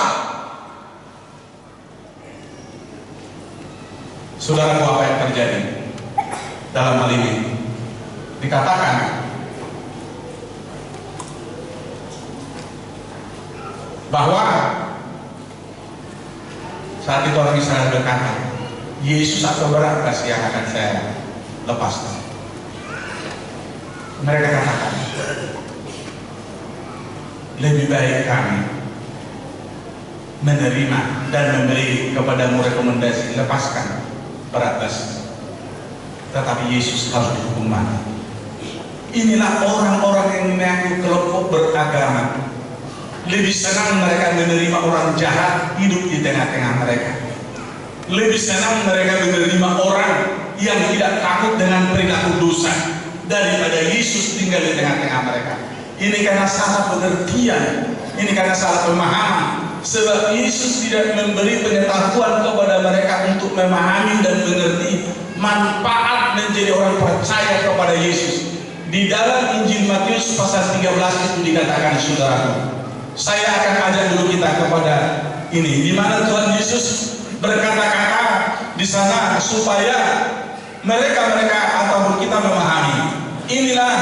Saudaraku, apa yang terjadi dalam hal ini? Dikatakan bahwa saat itu orang Israel berkata, Yesus atau Barabas yang akan saya lepaskan. Mereka katakan, lebih baik kami menerima dan memberi kepadamu rekomendasi lepaskan Barabas, tetapi Yesus harus dihukum mati. Inilah orang-orang yang mengaku kelompok beragama. Lebih senang mereka menerima orang jahat hidup di tengah-tengah mereka. Lebih senang mereka menerima orang yang tidak takut dengan perilaku dosa daripada Yesus tinggal di tengah-tengah mereka. Ini karena salah pengertian, ini karena salah pemahaman. Sebab Yesus tidak memberi pengetahuan kepada mereka untuk memahami dan mengerti manfaat menjadi orang percaya kepada Yesus. Di dalam Injil Matius pasal 13 itu dikatakan, saudaraku, saya akan ajak dulu kita kepada ini, di mana Tuhan Yesus berkata-kata di sana supaya mereka ataupun kita memahami. Inilah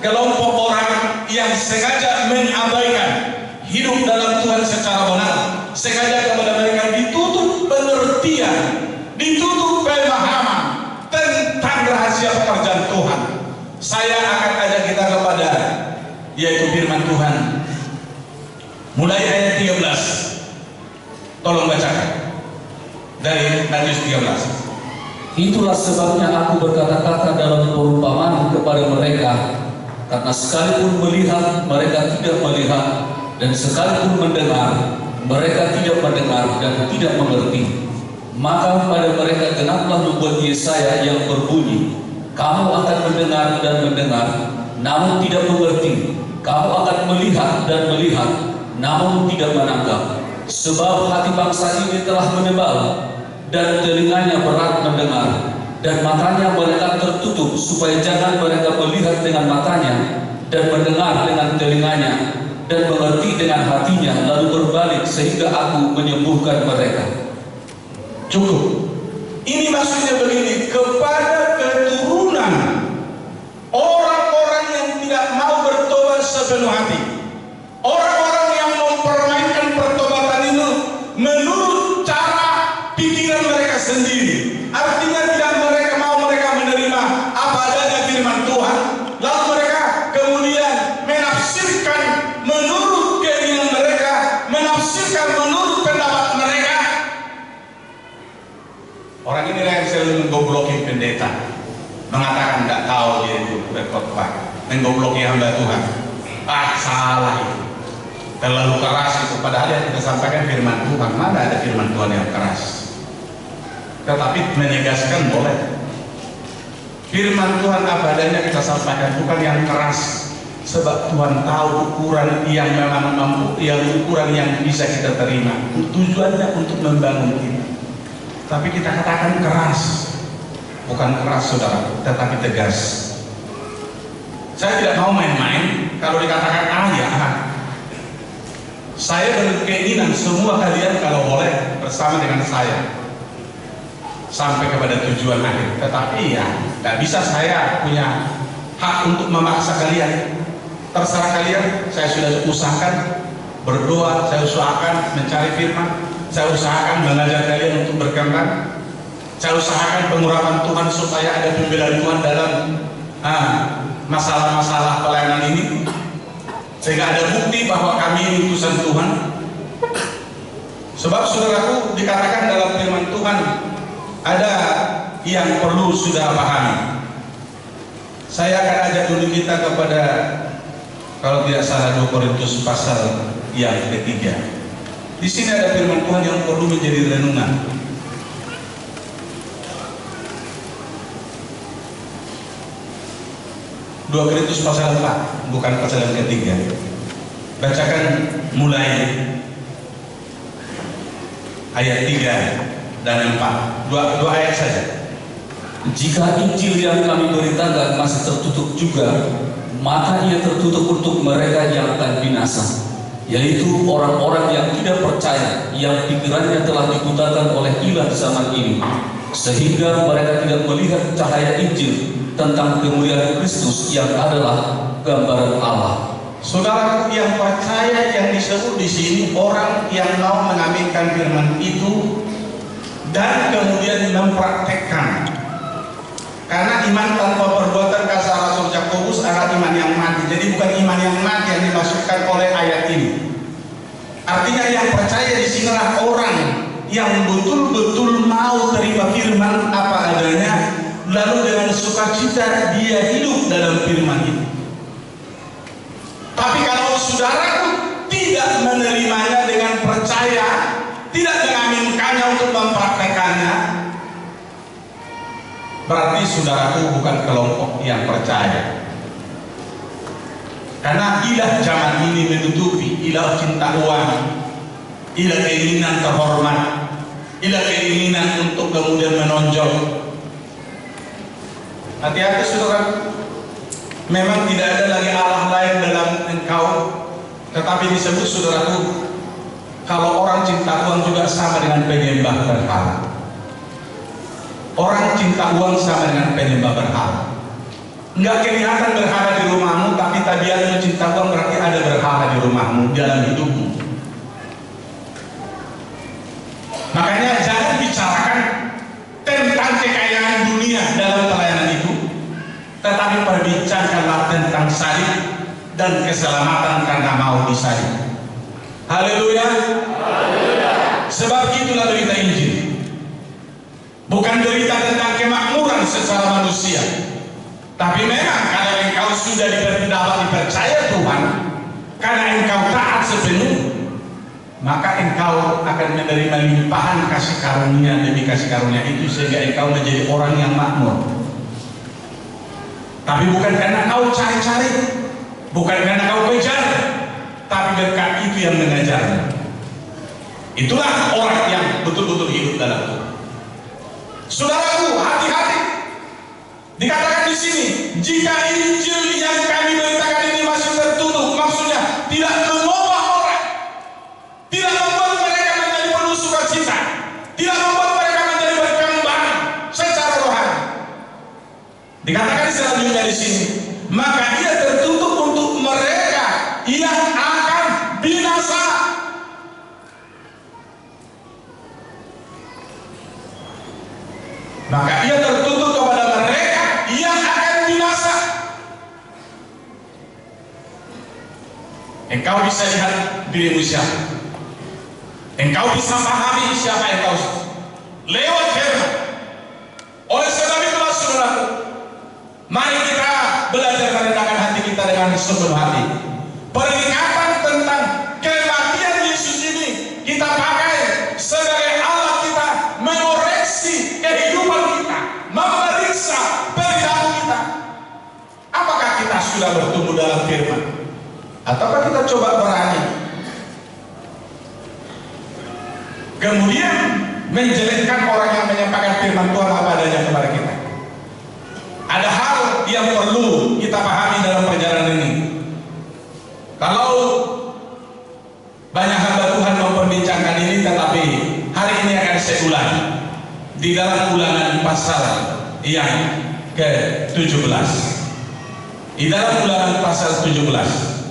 kelompok orang yang sengaja mengabaikan hidup dalam Tuhan secara benar. Sengaja kepada mereka ditutup pengertian, ditutup pemahaman tentang rahasia pekerjaan Tuhan. Saya akan ajak kita kepada yaitu firman Tuhan. Mulai ayat 13. Tolong bacakan dari Matius 13. Itulah sebabnya aku berkata-kata dalam perumpamaan kepada mereka, karena sekalipun melihat mereka tidak melihat, dan sekalipun mendengar mereka tidak mendengar dan tidak mengerti. Maka pada mereka genaplah nubuat Yesaya yang berbunyi, kamu akan mendengar dan mendengar, namun tidak mengerti. Kamu akan melihat dan melihat, namun tidak menangkap. Sebab hati bangsa ini telah menebal, dan telinganya berat mendengar, dan matanya mereka tertutup, supaya jangan mereka melihat dengan matanya, dan mendengar dengan telinganya, dan mengerti dengan hatinya, lalu berbalik sehingga aku menyembuhkan mereka. Cukup. Ini maksudnya begini, kepada keturunan orang-orang yang tidak mau bertobat sepenuh hati, orang-orang yang mempermainkan pertobatan itu menurut cara pikiran mereka sendiri. Artinya tidak mereka menerima apa adanya firman Tuhan, yang selalu menggobloki pendeta, mengatakan tidak tahu dia itu berkhotbah, menggobloki hamba Tuhan. Salah itu, terlalu keras itu. Padahal yang kita sampaikan firman Tuhan, mana ada firman Tuhan yang keras? Tetapi menegaskan boleh. Firman Tuhan apa adanya kita sampaikan, bukan yang keras. Sebab Tuhan tahu ukuran yang memang mampu, yang ukuran yang bisa kita terima. Tujuannya untuk membangun kita. Tapi kita katakan keras, bukan keras saudara, tetapi tegas. Saya tidak mau main-main. Kalau dikatakan ya, saya berkeinginan semua kalian kalau boleh bersama dengan saya sampai kepada tujuan akhir. Tetapi ya, tidak bisa saya punya hak untuk memaksa kalian. Terserah kalian. Saya sudah usahakan berdoa, saya usahakan mencari firman, saya usahakan mengajar kalian untuk berkembang, saya usahakan pengurapan Tuhan supaya ada pembelaan Tuhan dalam masalah-masalah pelayanan ini, sehingga ada bukti bahwa kami utusan Tuhan. Sebab saudaraku, dikatakan dalam firman Tuhan ada yang perlu sudah pahami. Saya akan ajak dulu kita kepada, kalau tidak salah, 2 Korintus pasal yang ketiga. Di sini ada firman Tuhan yang perlu menjadi renungan. 2 Korintus pasal 4, bukan pasal yang ketiga. Bacakan mulai ayat 3 dan 4. Dua ayat saja. Jika Injil yang kami beritakan masih tertutup juga, maka ia tertutup untuk mereka yang akan binasa, yaitu orang-orang yang tidak percaya, yang pikirannya telah dibutakan oleh ilah zaman ini, sehingga mereka tidak melihat cahaya Injil tentang kemuliaan Kristus yang adalah gambaran Allah. Saudara yang percaya yang disebut di sini orang yang mau mengaminkan firman itu dan kemudian mempraktekkan. Karena iman tanpa perbuatan kata Rasul Yakobus adalah iman yang mati. Jadi bukan iman yang mati yang dimaksudkan oleh ayat ini. Artinya yang percaya di sinilah orang yang betul-betul mau terima firman apa adanya, lalu dengan sukacita dia hidup dalam firman itu. Tapi kalau saudaraku tidak menerimanya dengan percaya, tidak mengaminkannya untuk mempraktekannya, berarti saudaraku bukan kelompok yang percaya. Karena ilah zaman ini menutupi, ilah cinta uang, ilah keinginan terhormat, ilah keinginan untuk kemudian menonjol. Hati-hati saudaraku, memang tidak ada lagi Allah lain dalam engkau, tetapi disebut saudaraku, kalau orang cinta uang juga sama dengan penyembah berhala. Orang cinta uang sama dengan penyembah berhala. Enggak kelihatan berhala di rumahmu, tapi tabiatmu cinta uang, berarti ada berhala di rumahmu, dalam hidupmu. Makanya jangan bicarakan tentang kekayaan dunia dalam pelayanan itu, tetapi perbicarakanlah tentang salib dan keselamatan karena mau disalib. Haleluya. Sebab itulah berita Injil. Bukan berita tentang kemakmuran secara manusia, tapi memang karena engkau sudah dapat dipercaya Tuhan, karena engkau taat sepenuh, maka engkau akan menerima limpahan kasih karunia demi kasih karunia itu, sehingga engkau menjadi orang yang makmur. Tapi bukan karena kau cari-cari, bukan karena kau kejar, tapi berkat itu yang mengajarnya. Itulah orang yang betul-betul hidup dalam Tuhan. Saudaraku, hati-hati. Dikatakan di sini, jika Injil yang kami beritakan ini masih tertutup, maksudnya tidak mengubah orang, tidak membuat mereka menjadi penuh sukacita, tidak membuat mereka menjadi berkembang secara rohani. Dikatakan selanjutnya di sini, maka ia tertutup untuk mereka yang akan binasa. Maka ia tertutup kepada mereka yang akan binasa. Engkau bisa lihat dirimu siapa. Engkau bisa pahami siapa engkau lewat firman. sepenuh hati. Peringatan tentang kematian Yesus ini kita pakai sebagai alat kita mengoreksi kehidupan kita, memeriksa perilaku kita. Apakah kita sudah bertumbuh dalam firman? Ataukah kita coba berani kemudian menjelekkan orang yang menyampaikan firman Tuhan apa adanya kepada kita? Ada hal yang perlu kita pahami dalam perjalanan ini. Kalau banyak hamba Tuhan memperbincangkan ini, tetapi hari ini akan saya ulangi di dalam Ulangan pasal yang ke-17. Di dalam Ulangan pasal 17.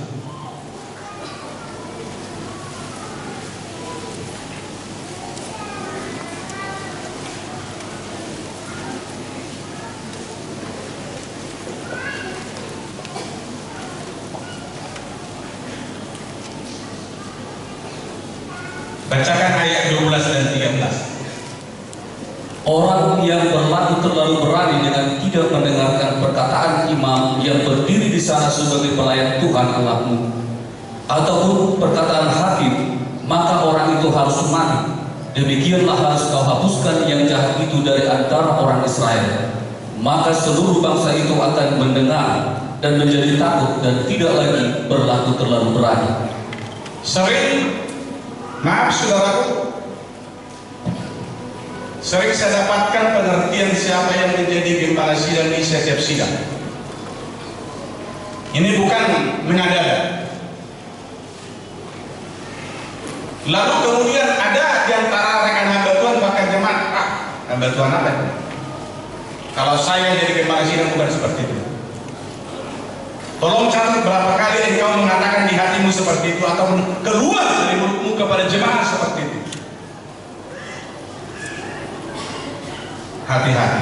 Bacakan ayat 12 dan 13. Orang yang berlaku terlalu berani dengan tidak mendengarkan perkataan imam yang berdiri di sana sebagai pelayan Tuhan Allahmu, ataupun perkataan hakim, maka orang itu harus mati. Demikianlah harus kau hapuskan yang jahat itu dari antara orang Israel. Maka seluruh bangsa itu akan mendengar dan menjadi takut dan tidak lagi berlaku terlalu berani. Maaf saudaraku, sering saya dapatkan pengertian siapa yang menjadi gembala sidang di setiap sidang. Ini bukan mengada-ada. Lalu kemudian ada di antara rekan hamba Tuhan bahkan jemaat, hamba Tuhan apa? Kalau saya jadi gembala sidang bukan seperti itu. Tolong catat berapa kali engkau mengatakan di hatimu seperti itu ataupun keluar dari mulutmu kepada jemaat seperti itu. Hati-hati.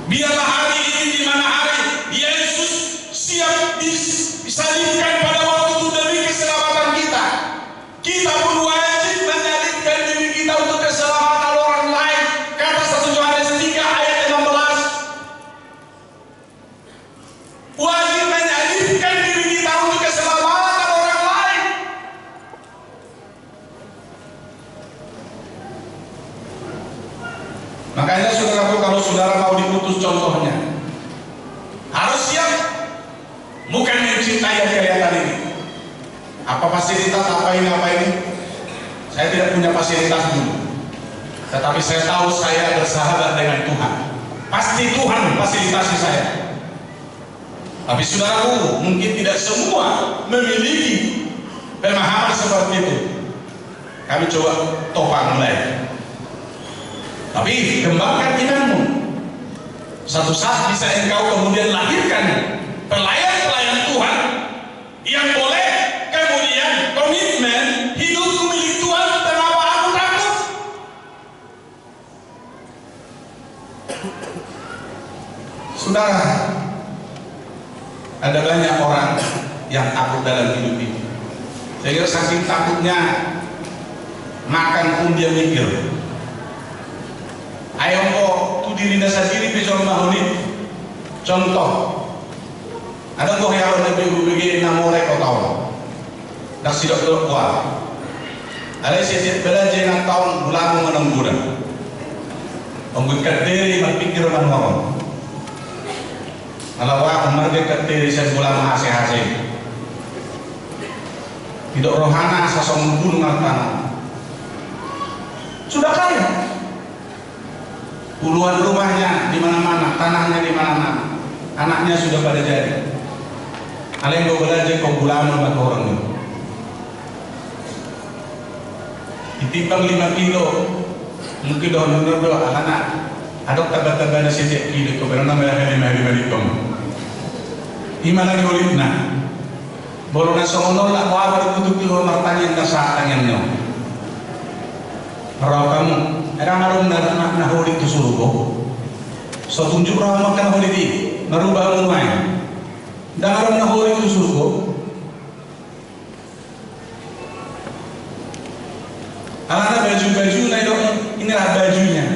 Biarlah hari ini di mana hari Yesus siap disalibkan pada waktu itu demi keselamatan kita. Kita pun wajib menyalibkan diri kita untuk keselamatan orang lain. Kata 1 Yohanes 3 ayat 16. Wajib menyalibkan diri kita untuk keselamatan orang lain. Makanya saudaraku, kalau saudara mau diputus contohnya, harus siap. Bukan mencintai yang kelihatan ini. Apa fasilitas, apa ini. Saya tidak punya fasilitas dulu, tetapi saya tahu saya bersahabat dengan Tuhan. Pasti Tuhan fasilitasi saya. Tapi saudaraku, mungkin tidak semua memiliki pemahaman seperti itu. Kami coba topang mulai. Tapi kembangkan imanmu. Satu saat bisa engkau kemudian lahirkan pelayan-pelayan Tuhan yang boleh kemudian komitmen hidupku milik Tuhan, kenapa aku takut? Saudara, ada banyak orang yang takut dalam hidup ini. Sehingga saking takutnya makan pun dia mikir. Ayo kok tu diri dasar diri pecah mahoni. Contoh, ada kok yang lebih begini namore kau tahu. Dak sidok dok kuat. Ada setiap belajar yang tahun bulan menungguran. Membuat diri berpikir manual. Kalau umar dekat diri saya bulan mahasiswa. Tidak rohana sasong gunung tanah. Sudah kaya. Puluhan rumahnya di mana-mana, tanahnya di mana-mana. Anaknya sudah pada jadi. Kalian kau belajar kau bulan sama orang itu. Ditimbang 5 kilo, mungkin doh anak. Adok tabat-tabat setiap kilo kau berenang melihat kau. Imana ni ulit na. Bolo na somonol la wabar kutuk kilo martanya na sa tangannya. Raw kamu, era marum na huli tu surugo. So tunjuk raw makan huli di, merubah umay. Dan marum na huli tu surugo. Alana baju-baju na itu, inilah bajunya,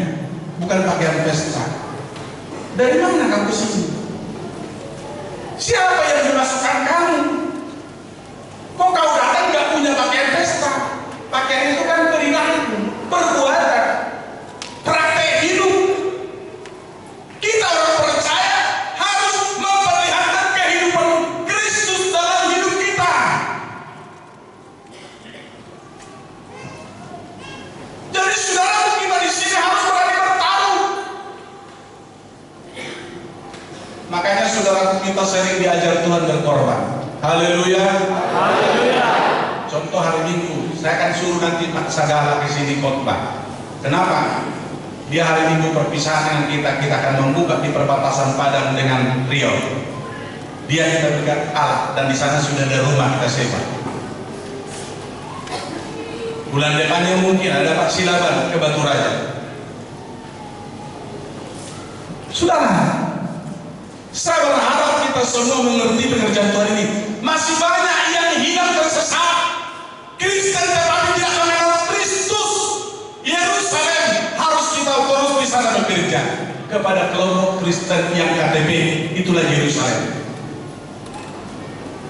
bukan pakaian pesta. Dari mana kamu kesini? pasukan kamu. Kok kau datang nggak punya pakaian pesta? Pakaian itu kan perilaku, perbuatan, praktek hidup. Kita orang percaya harus memperlihatkan kehidupan Kristus dalam hidup kita. Jadi saudara, kita di sini harus berani bertarung. Makanya saudara, kita sering diajar Tuhan berkorban. Haleluya. Haleluya. Contoh hari Minggu, saya akan suruh nanti Pak Sagala ke sini khotbah. Kenapa? Dia hari Minggu perpisahan dengan kita akan membuka di perbatasan Padang dengan Riau. Dia kita dekat Allah, dan di sana sudah ada rumah kita sewa. Bulan depannya mungkin ada Pak Silaban ke Batu Raja. Saudara, saya berharap kita semua mengerti pengerjaan Tuhan ini. Masih banyak yang hilang tersesat, Kristen tetapi tidak mengenal Kristus. Yerusalem harus kita terus di sana bekerja kepada kelompok Kristen yang KTP, itulah Yerusalem.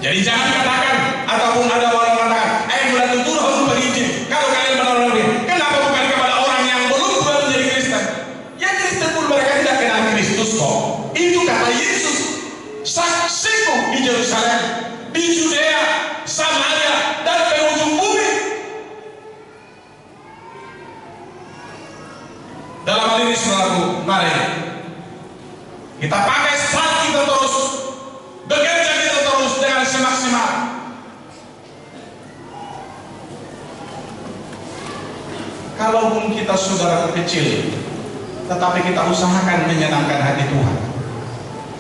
Jadi jangan katakan, ataupun ada orang mengatakan, bulan itu harus berizin. Kalau kalian benar-benar, kenapa bukan kepada orang yang belum menjadi Kristen? Ya Kristen pun mereka tidak kenal Kristus kok. Itu kata Yesus, saksiku di Yerusalem, di Judea, Samaria, dan penghujung bumi. Dalam hal ini saudaraku, mari kita pakai start kita terus, bekerja kita terus dengan semaksimal. Kalaupun kita saudara kecil, tetapi kita usahakan menyenangkan hati Tuhan.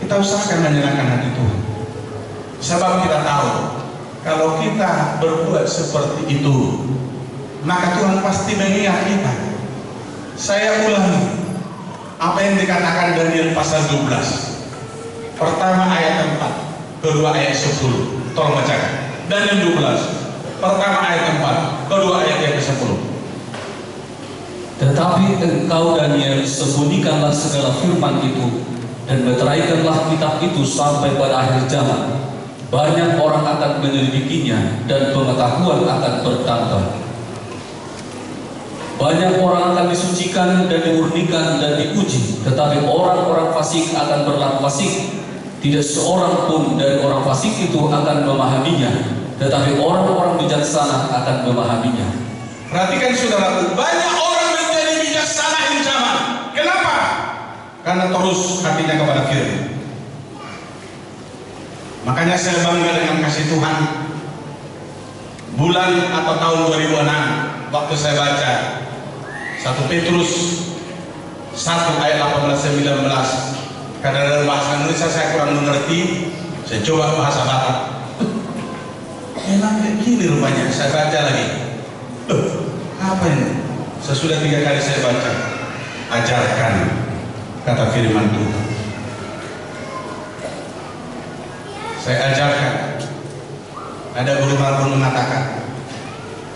Kita usahakan menyenangkan hati Tuhan. Sebab kita tahu, kalau kita berbuat seperti itu, maka Tuhan pasti mengingat kita. Saya ulangi apa yang dikatakan Daniel pasal 12. Pertama ayat 4, kedua ayat 10. Tolong bacakan. Daniel 12. Pertama ayat 4, kedua ayat yang ke-10. Tetapi engkau Daniel sembunyikanlah segala firman itu dan meteraikanlah kitab itu sampai pada akhir zaman. Banyak orang akan menyelidikinya dan pengetahuan akan bertambah. Banyak orang akan disucikan dan dimurnikan dan diuji, tetapi orang-orang fasik akan berlaku fasik. Tidak seorang pun dari orang fasik itu akan memahaminya, tetapi orang-orang bijaksana akan memahaminya. Perhatikan saudaraku, banyak orang menjadi bijaksana di zaman. Kenapa? Karena terus hatinya kepada firman. Makanya saya bangga dengan kasih Tuhan. Bulan atau tahun 2006, waktu saya baca 1 Petrus 1 ayat 18-19, karena dalam bahasa Indonesia saya kurang mengerti, saya coba bahasa Batak. Memang kayak gini rupanya. Saya baca lagi. Apa ini? Sesudah 3 kali saya baca, ajarkan kata firman Tuhan. Saya ajarkan. Ada guru baru mengatakan,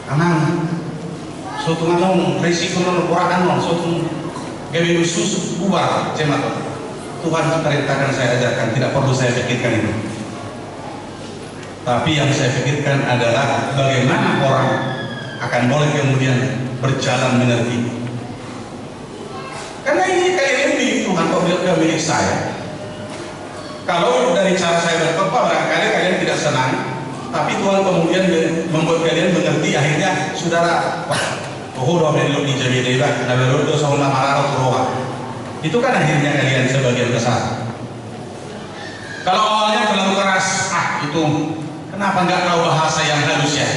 Amang, suatu ngalong risiko nolurakan non, suatu gawe susu bubar cemato. Tuhan perintahkan saya ajarkan, tidak perlu saya pikirkan itu. Tapi yang saya pikirkan adalah bagaimana orang akan boleh kemudian berjalan mengerti. Karena ini kayak ini Tuhan kok bilang milik saya. Kalau dari cara saya berkhotbah barangkali kalian tidak senang, tapi Tuhan kemudian membuat kalian mengerti. Akhirnya saudara, itu kan akhirnya kalian sebagian besar. Kalau awalnya terlalu keras, itu kenapa nggak tahu bahasa yang halus ya?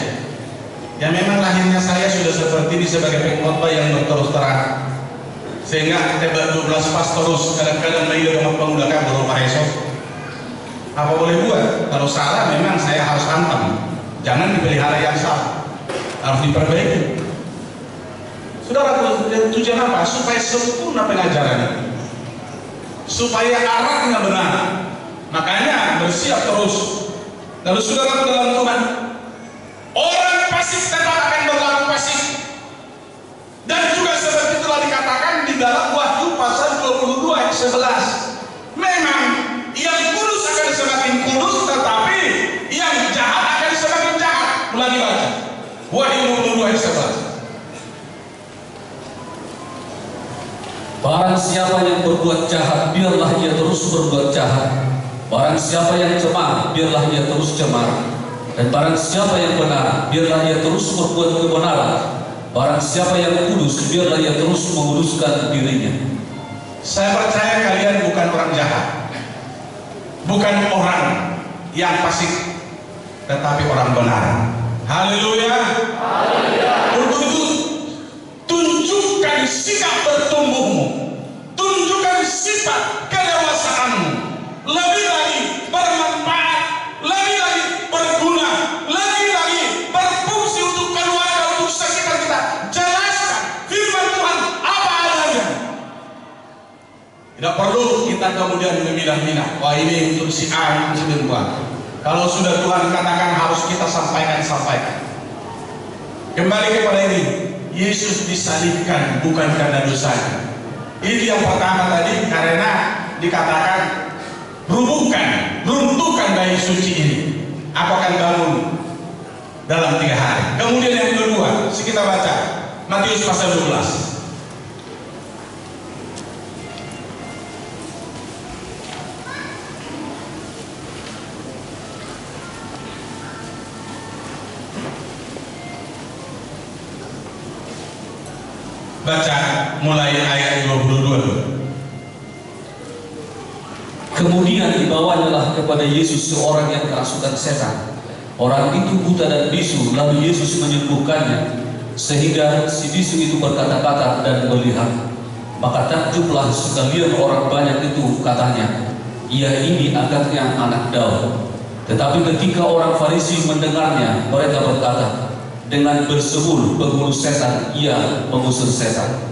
Ya memang lahirnya saya sudah seperti ini sebagai pengkhotbah yang berterus terang, sehingga tebak 12 pas terus kadang-kadang main dengan pengulakan berupa esok. Apa boleh buat? Kalau salah memang saya harus hantam. Jangan dipelihara yang salah, harus diperbaiki. Saudara, tujuan apa? Supaya sempurna pengajaran itu, supaya arahnya benar. Makanya bersiap terus. Lalu saudara dalam Tuhan, orang fasik tetap akan berlaku fasik. Dan juga seperti telah dikatakan di dalam Wahyu pasal 22 ayat 11. Memang yang kudus akan semakin kudus, tetapi Barang siapa yang berbuat jahat, biarlah ia terus berbuat jahat. Barang siapa yang cemar, biarlah ia terus cemar. Dan barang siapa yang benar, biarlah ia terus berbuat kebenaran. Barang siapa yang kudus, biarlah ia terus menguduskan dirinya. Saya percaya kalian bukan orang jahat, bukan orang yang fasik, tetapi orang benar. Haleluya. Untuk itu tunjukkan sikap bertumbuhmu, tunjukkan sifat kedewasaanmu, lebih lagi bermanfaat, lebih lagi berguna, lebih lagi berfungsi untuk keluarga, untuk sekitar kita. Jelaskan firman Tuhan apa adanya. Tidak perlu kita kemudian memilah-milah, wah ini untuk si A, untuk si B. Kalau sudah Tuhan katakan harus kita sampaikan. Kembali kepada ini, Yesus disalibkan bukan karena dosanya. Ini yang pertama tadi, karena dikatakan runtuhkan bait suci ini. Aku akan bangun dalam 3 hari. Kemudian yang kedua, kita baca Matius pasal 12. Baca mulai ayat 22. Kemudian dibawanyalah kepada Yesus seorang yang kerasukan setan. Orang itu buta dan bisu, lalu Yesus menyembuhkannya, sehingga si bisu itu berkata-kata dan melihat. Maka takjublah sekalian orang banyak itu, katanya, ia ini anaknya anak Daud. Tetapi ketika orang Farisi mendengarnya, mereka berkata, dengan bersebul pengurus setan ia mengusir setan.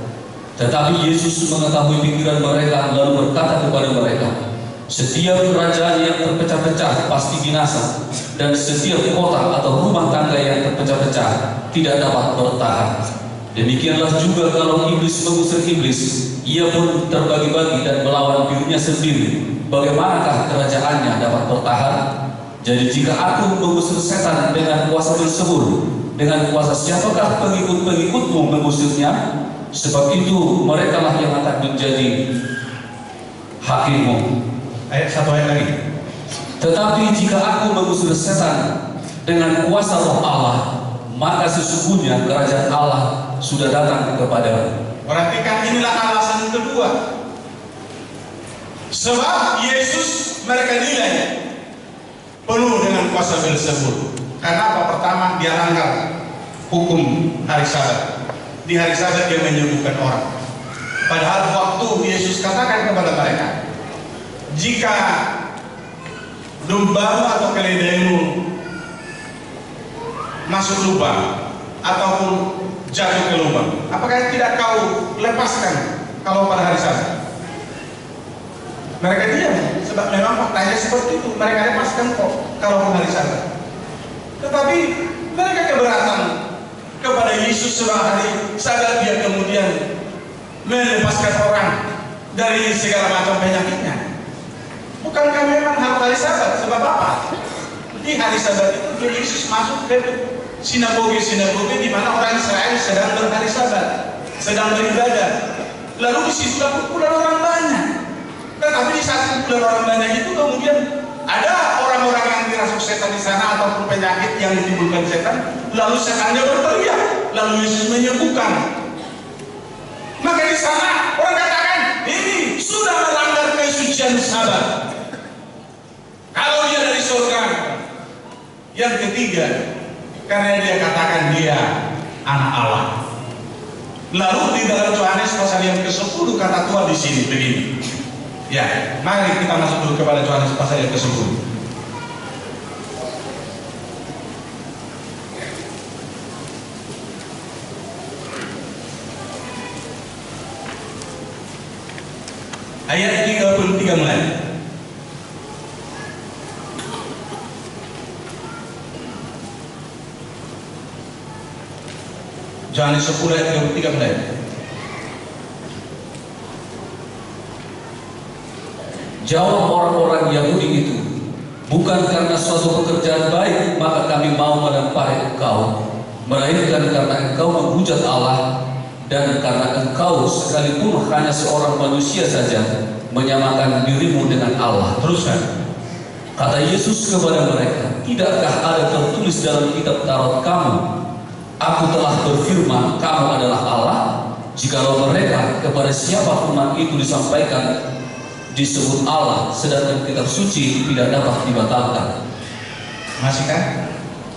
Tetapi Yesus mengetahui pikiran mereka, lalu berkata kepada mereka, setiap kerajaan yang terpecah-pecah pasti binasa, dan setiap kota atau rumah tangga yang terpecah-pecah tidak dapat bertahan. Demikianlah juga kalau iblis mengusir iblis, ia pun terbagi-bagi dan melawan dirinya sendiri. Bagaimanakah kerajaannya dapat bertahan? Jadi jika aku mengusir setan dengan kuasa bersebul, dengan kuasa siapakah pengikut-pengikutmu mengusirnya? Sebab itu merekalah yang akan menjadi hakimmu. Satu ayat lagi. Tetapi jika aku mengusir setan dengan kuasa Roh Allah, maka sesungguhnya kerajaan Allah sudah datang kepadamu. Perhatikan, inilah alasan kedua. Sebab Yesus mereka nilai penuh dengan kuasa Beelzebul. Karena apa? Pertama, dia langgar hukum hari Sabat. Di hari Sabat dia menyembuhkan orang. Padahal waktu Yesus katakan kepada mereka, jika dombamu atau keledaimu masuk lubang ataupun jatuh ke lubang, apakah tidak kau lepaskan kalau pada hari Sabat? Mereka diam, sebab memang faktanya seperti itu. Mereka lepaskan kok kalau pada hari Sabat. Tetapi mereka keberatan kepada Yesus sebab hari Sabat dia kemudian melepaskan orang dari segala macam penyakitnya. Bukankah memang hari Sabat? Sebab apa? Di hari Sabat itu Yesus masuk ke sinagoge di mana orang Israel sedang berhari Sabat, sedang beribadah. Lalu di situ kumpulan orang banyak. Tetapi di saat kumpulan orang banyak itu kemudian ada orang-orang yang dirasuk setan di sana ataupun penyakit yang ditimbulkan setan. Lalu setannya berteriak, lalu Yesus menyembuhkan. Maka di sana orang katakan ini sudah melanggar kesucian Sabat. Kalau dia dari surga. Yang ketiga, karena dia katakan dia anak Allah. Lalu di dalam Yohanes pasal yang ke-10 kata Tuhan di sini begini. Ya, mari kita masuk dulu kepada Yohanes pasal yang ke-10. Ayat 33 mulai. Yohanes 10 ayat 33 mulai. Jawab orang-orang Yahudi itu, bukan karena suatu pekerjaan baik maka kami mau melempari engkau, melainkan karena engkau menghujat Allah dan karena engkau sekalipun hanya seorang manusia saja menyamakan dirimu dengan Allah. Teruskan. Kata Yesus kepada mereka, tidakkah ada tertulis dalam kitab Taurat kamu, aku telah berfirman kamu adalah Allah? Jikalau mereka kepada siapa firman itu disampaikan disebut Allah, sedangkan kitab suci tidak dapat dibatalkan.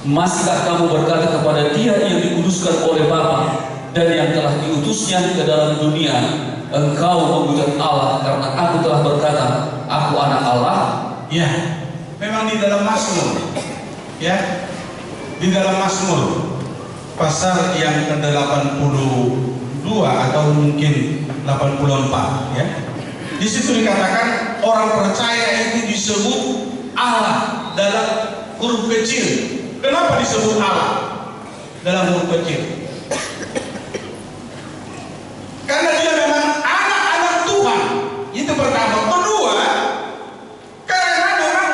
Masihkah kamu berkata kepada Dia yang dikuduskan oleh Bapa dan yang telah diutusnya ke dalam dunia, engkau menghujat Allah karena aku telah berkata, aku anak Allah? Ya, memang di dalam Mazmur, ya, di dalam Mazmur pasal yang ke-82 atau mungkin 84, ya. Di situ dikatakan orang percaya itu disebut Allah dalam huruf kecil. Kenapa disebut Allah dalam huruf kecil? Karena dia memang anak-anak Tuhan. Itu pertama. Kedua, karena memang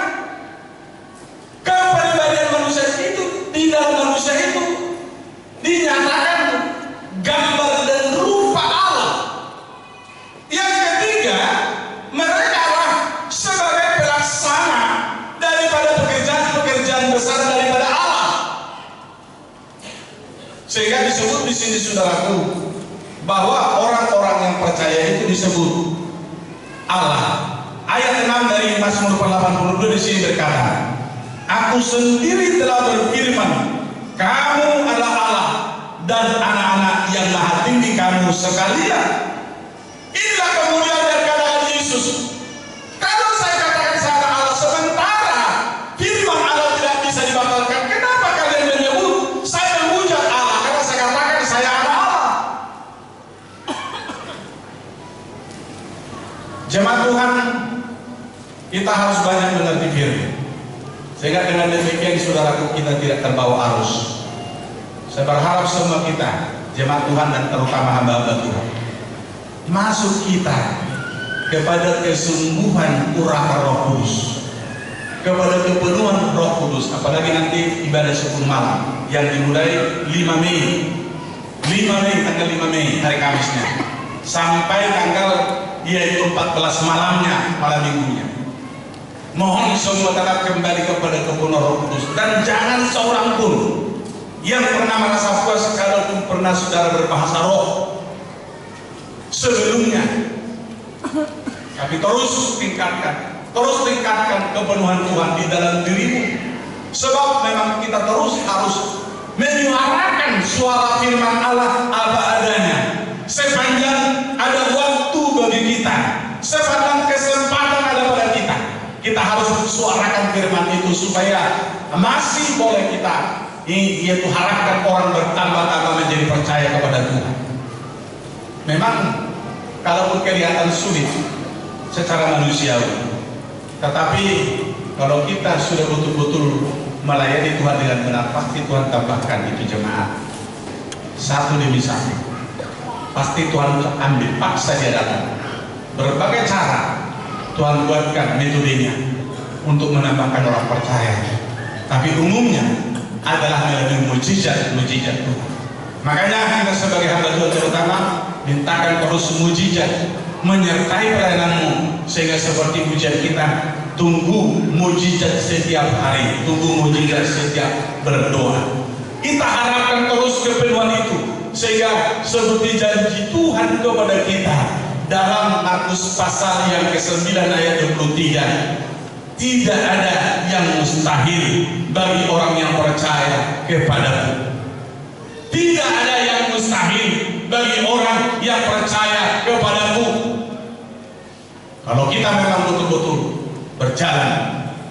kepribadian manusia itu, di dalam manusia itu dinyatakan gambar dan rupa Allah. Yang ketiga, mereka adalah sebagai pelaksana daripada pekerjaan-pekerjaan besar daripada Allah. Sehingga disebut di sini, saudaraku, bahwa orang-orang yang percaya itu disebut Allah. Ayat 6 dari Mazmur 82 di sini berkata, aku sendiri telah berfirman, kamu adalah Allah dan anak-anak yang maha tinggi kamu sekalian. Inilah kemudian dari kata Yesus, kalau saya katakan saya adalah Allah sementara firman Allah tidak bisa dibatalkan, kenapa kalian menyebut saya menghujat Allah karena saya katakan saya anak Allah? Jemaat Tuhan, kita harus banyak mengerti firman, sehingga dengan demikian saudaraku kita tidak terbawa arus. Saya berharap semua kita, jemaat Tuhan dan terutama hamba-hamba Tuhan, masuk kita kepada kesungguhan urapan Roh Kudus, kepada kepenuhan Roh Kudus. Apalagi nanti ibadah 10 malam yang dimulai 5 Mei, tanggal 5 Mei hari Kamisnya, sampai tanggal yaitu 14 malamnya, malam minggunya. Mohon semua tetap kembali kepada kepenuhan Roh Kudus, dan jangan seorang pun yang pernah merasa puas kalaupun pernah saudara berbahasa roh sebelumnya. Tapi terus tingkatkan kepenuhan Tuhan di dalam dirimu, sebab memang kita terus harus menyuarakan suara firman Allah apa adanya. Sepanjang ada waktu bagi kita, sepanjang kesempatan ada pada kita, kita harus suarakan firman itu supaya masih boleh kita, yaitu harapkan orang bertambah-tambah menjadi percaya kepada Tuhan. Memang kalaupun kelihatan sulit secara manusiawi, tetapi kalau kita sudah betul-betul melayani Tuhan dengan benar, pasti Tuhan tambahkan itu jemaat satu demi satu. Pasti Tuhan ambil paksa dia datang. Berbagai cara Tuhan buatkan metodenya untuk menambahkan orang percaya. Tapi umumnya adalah melalui mujizat Tuhan. Makanya kita sebagai hamba Tuhan terutama mintakan terus mujizat menyertai pelayananmu, sehingga seperti pujian kita, tunggu mujizat setiap hari, tunggu mujizat setiap berdoa. Kita harapkan terus kepenuhan itu, sehingga seperti janji Tuhan kepada kita dalam Markus pasal yang ke-9 ayat 23, tidak ada yang mustahil bagi orang yang percaya kepadaku. Tidak ada yang mustahil bagi orang yang percaya kepadaku. Kalau kita memang betul-betul berjalan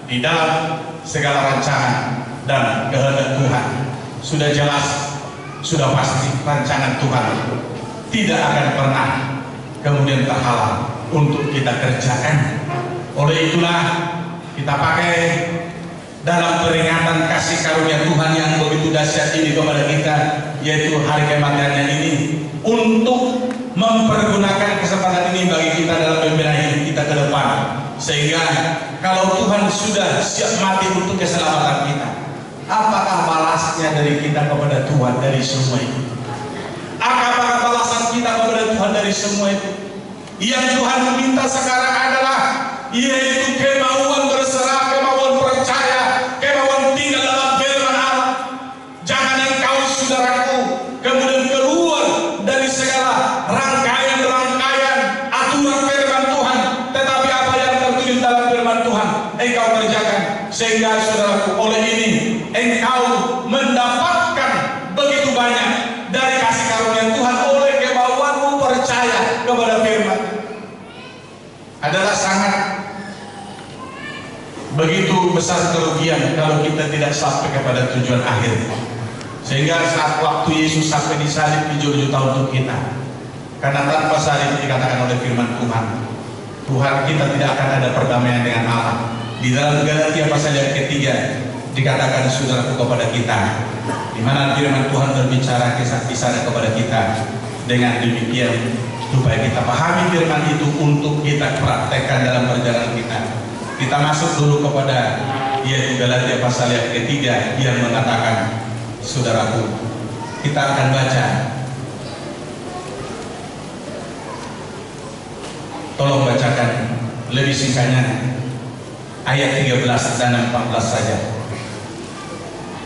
di dalam segala rancangan dan kehendak Tuhan, sudah jelas, sudah pasti rancangan Tuhan tidak akan pernah kemudian terhalang untuk kita kerjakan. Oleh itulah kita pakai dalam peringatan kasih karunia Tuhan yang begitu dahsyat ini kepada kita, yaitu hari kematiannya ini, untuk mempergunakan kesempatan ini bagi kita dalam pembinaan hidup kita ke depan, sehingga kalau Tuhan sudah siap mati untuk keselamatan kita, apakah balasnya dari kita kepada Tuhan dari semua itu? Apakah balasan Tuhan dari semua itu. Yang Tuhan meminta sekarang adalah yaitu kemauan berserah, kemauan percaya, kemauan tinggal dalam firman Allah. Jangan engkau saudaraku kemudian keluar dari segala rangkaian-rangkaian aturan firman Tuhan, tetapi apa yang tertulis dalam firman Tuhan engkau kerjakan, sehingga saudaraku oleh ini engkau mendapatkan begitu banyak dari kasih karunia Tuhan oleh kemauanmu percaya kepada firman. Adalah sangat begitu besar kerugian kalau kita tidak sampai kepada tujuan akhir. Sehingga saat waktu Yesus sampai disalib dijual-juta untuk kita, karena tanpa salib dikatakan oleh firman Tuhan kita tidak akan ada perdamaian dengan Allah. Di dalam Galatia pasal yang ketiga dikatakan saudaraku kepada kita, di mana firman Tuhan berbicara kisah-kisah kepada kita. Dengan demikian supaya kita pahami firman itu untuk kita praktekkan dalam perjalanan kita. Kita masuk dulu kepada yaitu Galatia pasal yang ketiga yang mengatakan, saudaraku, kita akan baca. Tolong bacakan lebih singkatnya ayat 13 dan 14 saja.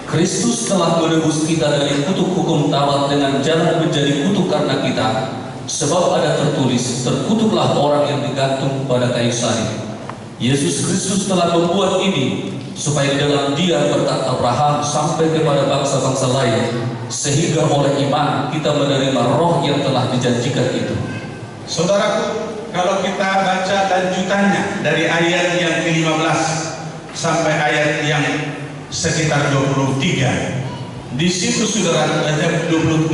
Kristus telah menebus kita dari kutuk hukum Taurat dengan jalan menjadi kutuk karena kita, sebab ada tertulis, terkutuklah orang yang digantung pada kayu salib. Yesus Kristus telah membuat ini supaya di dalam Dia berkat Abraham sampai kepada bangsa-bangsa lain, sehingga oleh iman kita menerima roh yang telah dijanjikan itu. Saudaraku, kalau kita baca lanjutannya dari ayat yang ke-15 sampai ayat yang sekitar 23, di situ saudara, ayat 25,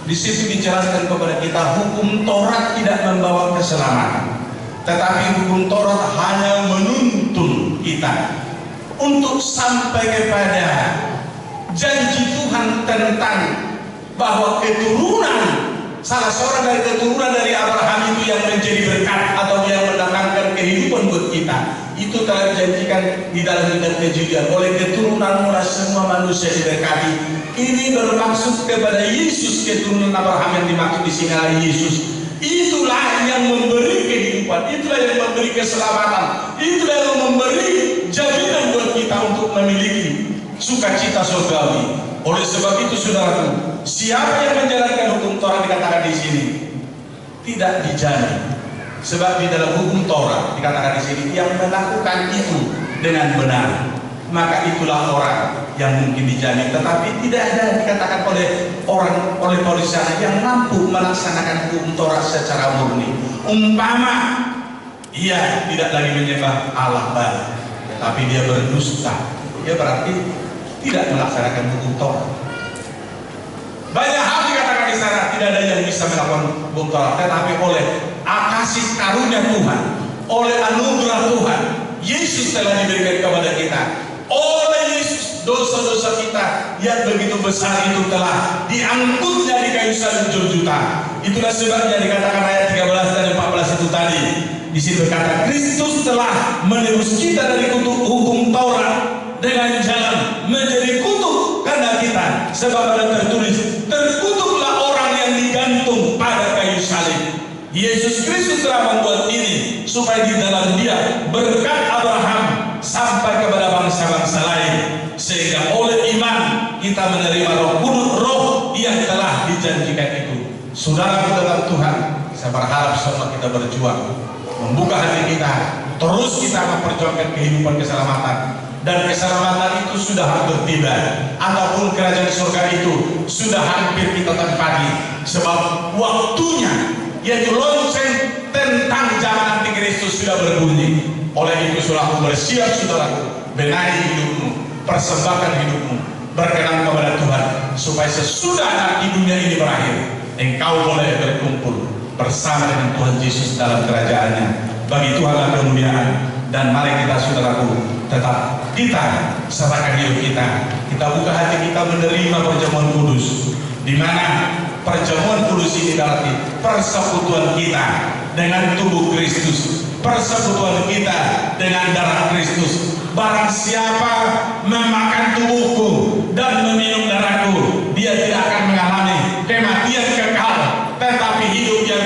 di situ dijelaskan kepada kita hukum Taurat tidak membawa keselamatan, tetapi hukum Taurat hanya menuntun kita untuk sampai kepada janji Tuhan tentang bahwa keturunan, salah seorang dari keturunan dari Abraham itu yang menjadi berkat atau yang mendatangkan kehidupan buat kita, itu telah dijanjikan di dalam kitab Kejudian, oleh keturunanmu semua manusia diberkati. Ini bermaksud kepada Yesus, keturunan Abraham yang dimaksud di sini adalah Yesus. Itulah yang memberi kehidupan, itulah yang memberi keselamatan, itulah yang memberi jaminan buat kita untuk memiliki sukacita surgawi. Oleh sebab itu saudaraku, siapa yang menjalankan hukum Taurat dikatakan di sini tidak dijamin. Sebab di dalam hukum Taurat dikatakan di sini yang melakukan itu dengan benar, maka itulah orang yang mungkin dijamin. Tetapi tidak ada dikatakan oleh Paulus yang mampu melaksanakan hukum Taurat secara murni. Umpama ia tidak lagi menyembah Allah Bala, tapi dia berdusta, dia berarti tidak melaksanakan hukum Taurat. Banyak hal dikatakan di sana tidak ada yang bisa melakukan hukum Taurat, tetapi oleh kasih karunia Tuhan, oleh anugerah Tuhan, Yesus telah diberikan kepada kita. Oleh Yesus dosa-dosa kita yang begitu besar itu telah diangkutnya di kayu salib juta. Itulah sebabnya dikatakan ayat 13 dan 14 itu tadi. Di sini berkata Kristus telah menebus kita dari kutuk hukum Taurat dengan jalan menjadi kutuk karena kita, sebab ada tertulis, terkutuklah orang yang digantung pada kayu salib. Yesus Kristus telah membuat ini supaya di dalam Dia berkat Abraham sampai kepada bangsa-bangsa lain, sehingga oleh iman kita menerima Roh Kudus, roh yang telah dijanjikan itu. Saudara dalam Tuhan, saya berharap semua kita berjuang membuka hati kita, terus kita memperjuangkan kehidupan keselamatan, dan keselamatan itu sudah hampir tiba, ataupun kerajaan surga itu sudah hampir kita tempati, sebab waktunya yaitu lonceng tentang zaman Antikristus sudah berbunyi. Oleh itu saudaraku bersiap, saudaraku, benahi hidupmu, persembahkan hidupmu, berkenan kepada Tuhan, supaya sesudah nanti dunia ini berakhir, engkau boleh berkumpul bersama dengan Tuhan Yesus dalam kerajaannya. Bagi Tuhanlah kemuliaan, dan mari kita saudaraku tetap kita serahkan hidup kita. Kita buka hati kita menerima perjamuan kudus, di mana perjamuan kudus ini berarti persekutuan kita dengan tubuh Kristus, persekutuan kita dengan darah Kristus. Barang siapa memakan tubuhku dan meminum darahku, dia tidak akan mengalami kematian kekal, tetapi hidup yang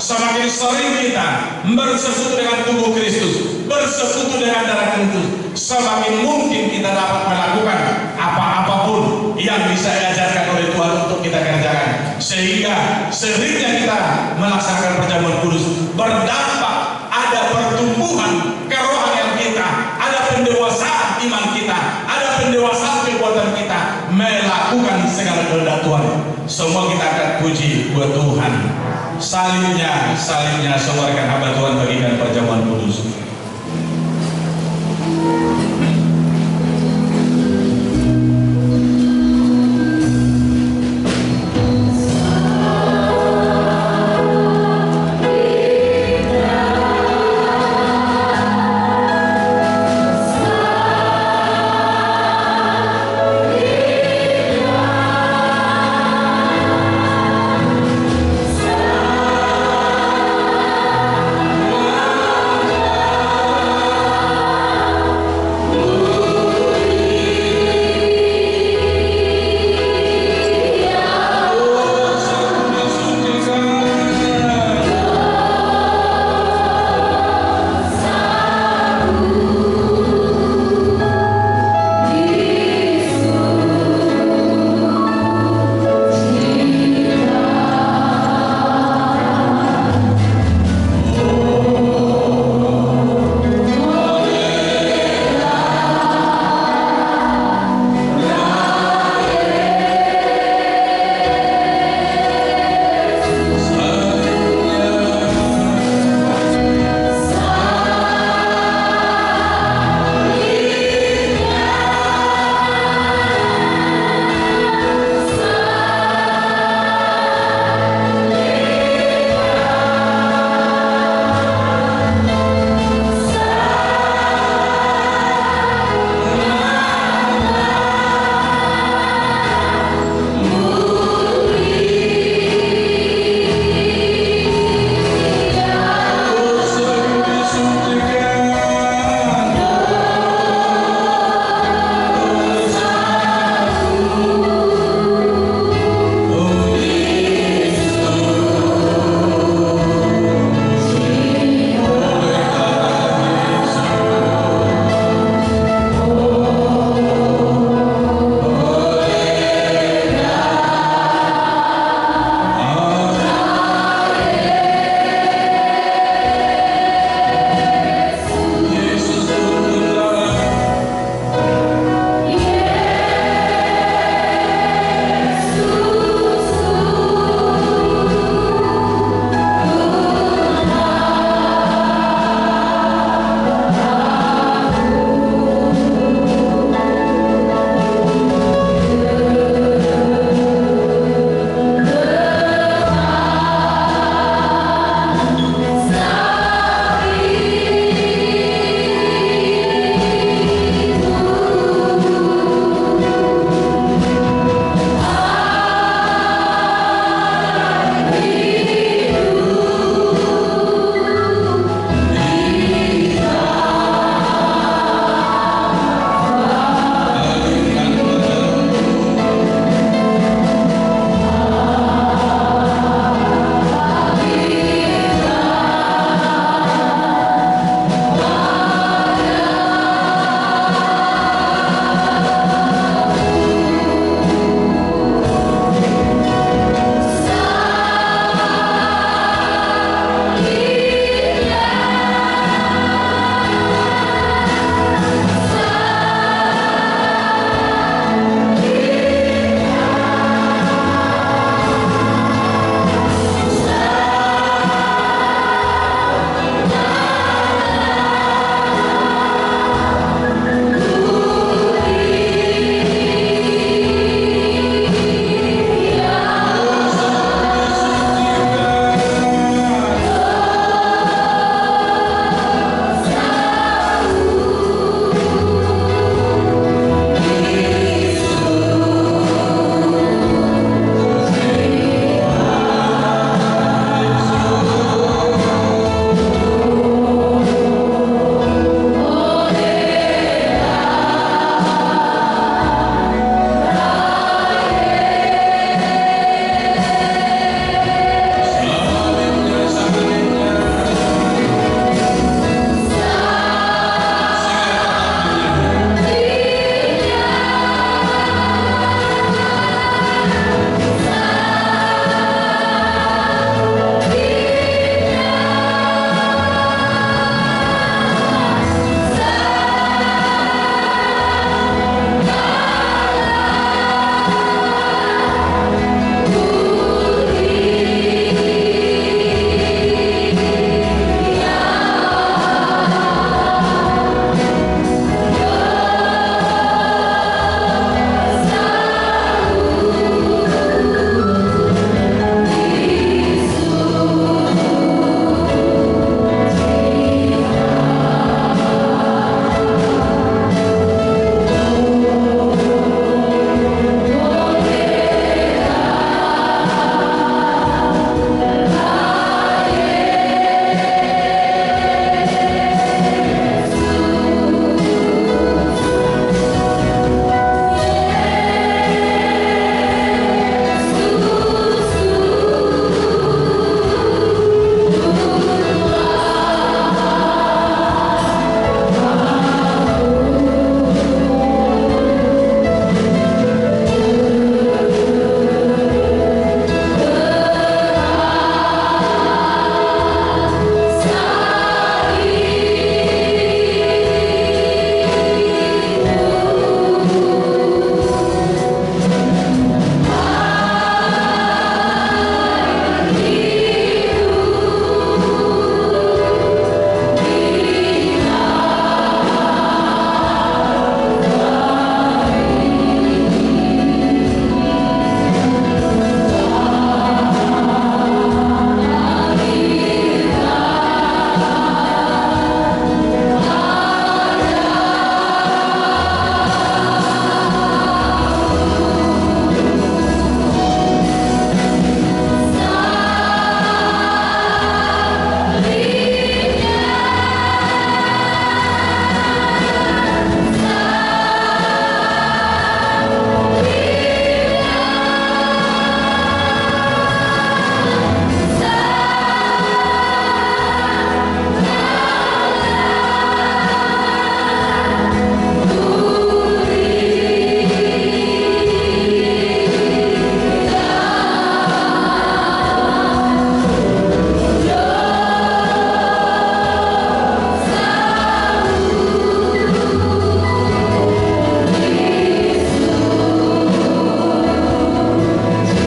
semakin sering kita bersekutu dengan tubuh Kristus, bersekutu dengan darah Kristus, semakin mungkin kita dapat melakukan apapun yang bisa diajarkan oleh Tuhan untuk kita kerjakan. Sehingga seringnya kita melaksanakan perjamuan kudus berdampak, ada pertumbuhan kerohanian kita, ada pendewasaan iman kita, ada pendewasaan kekuatan kita melakukan segala kehendak Tuhan. Semua kita akan puji buat Tuhan. Salibnya semua rekan hamba Tuhan bagikan perjamuan kudus.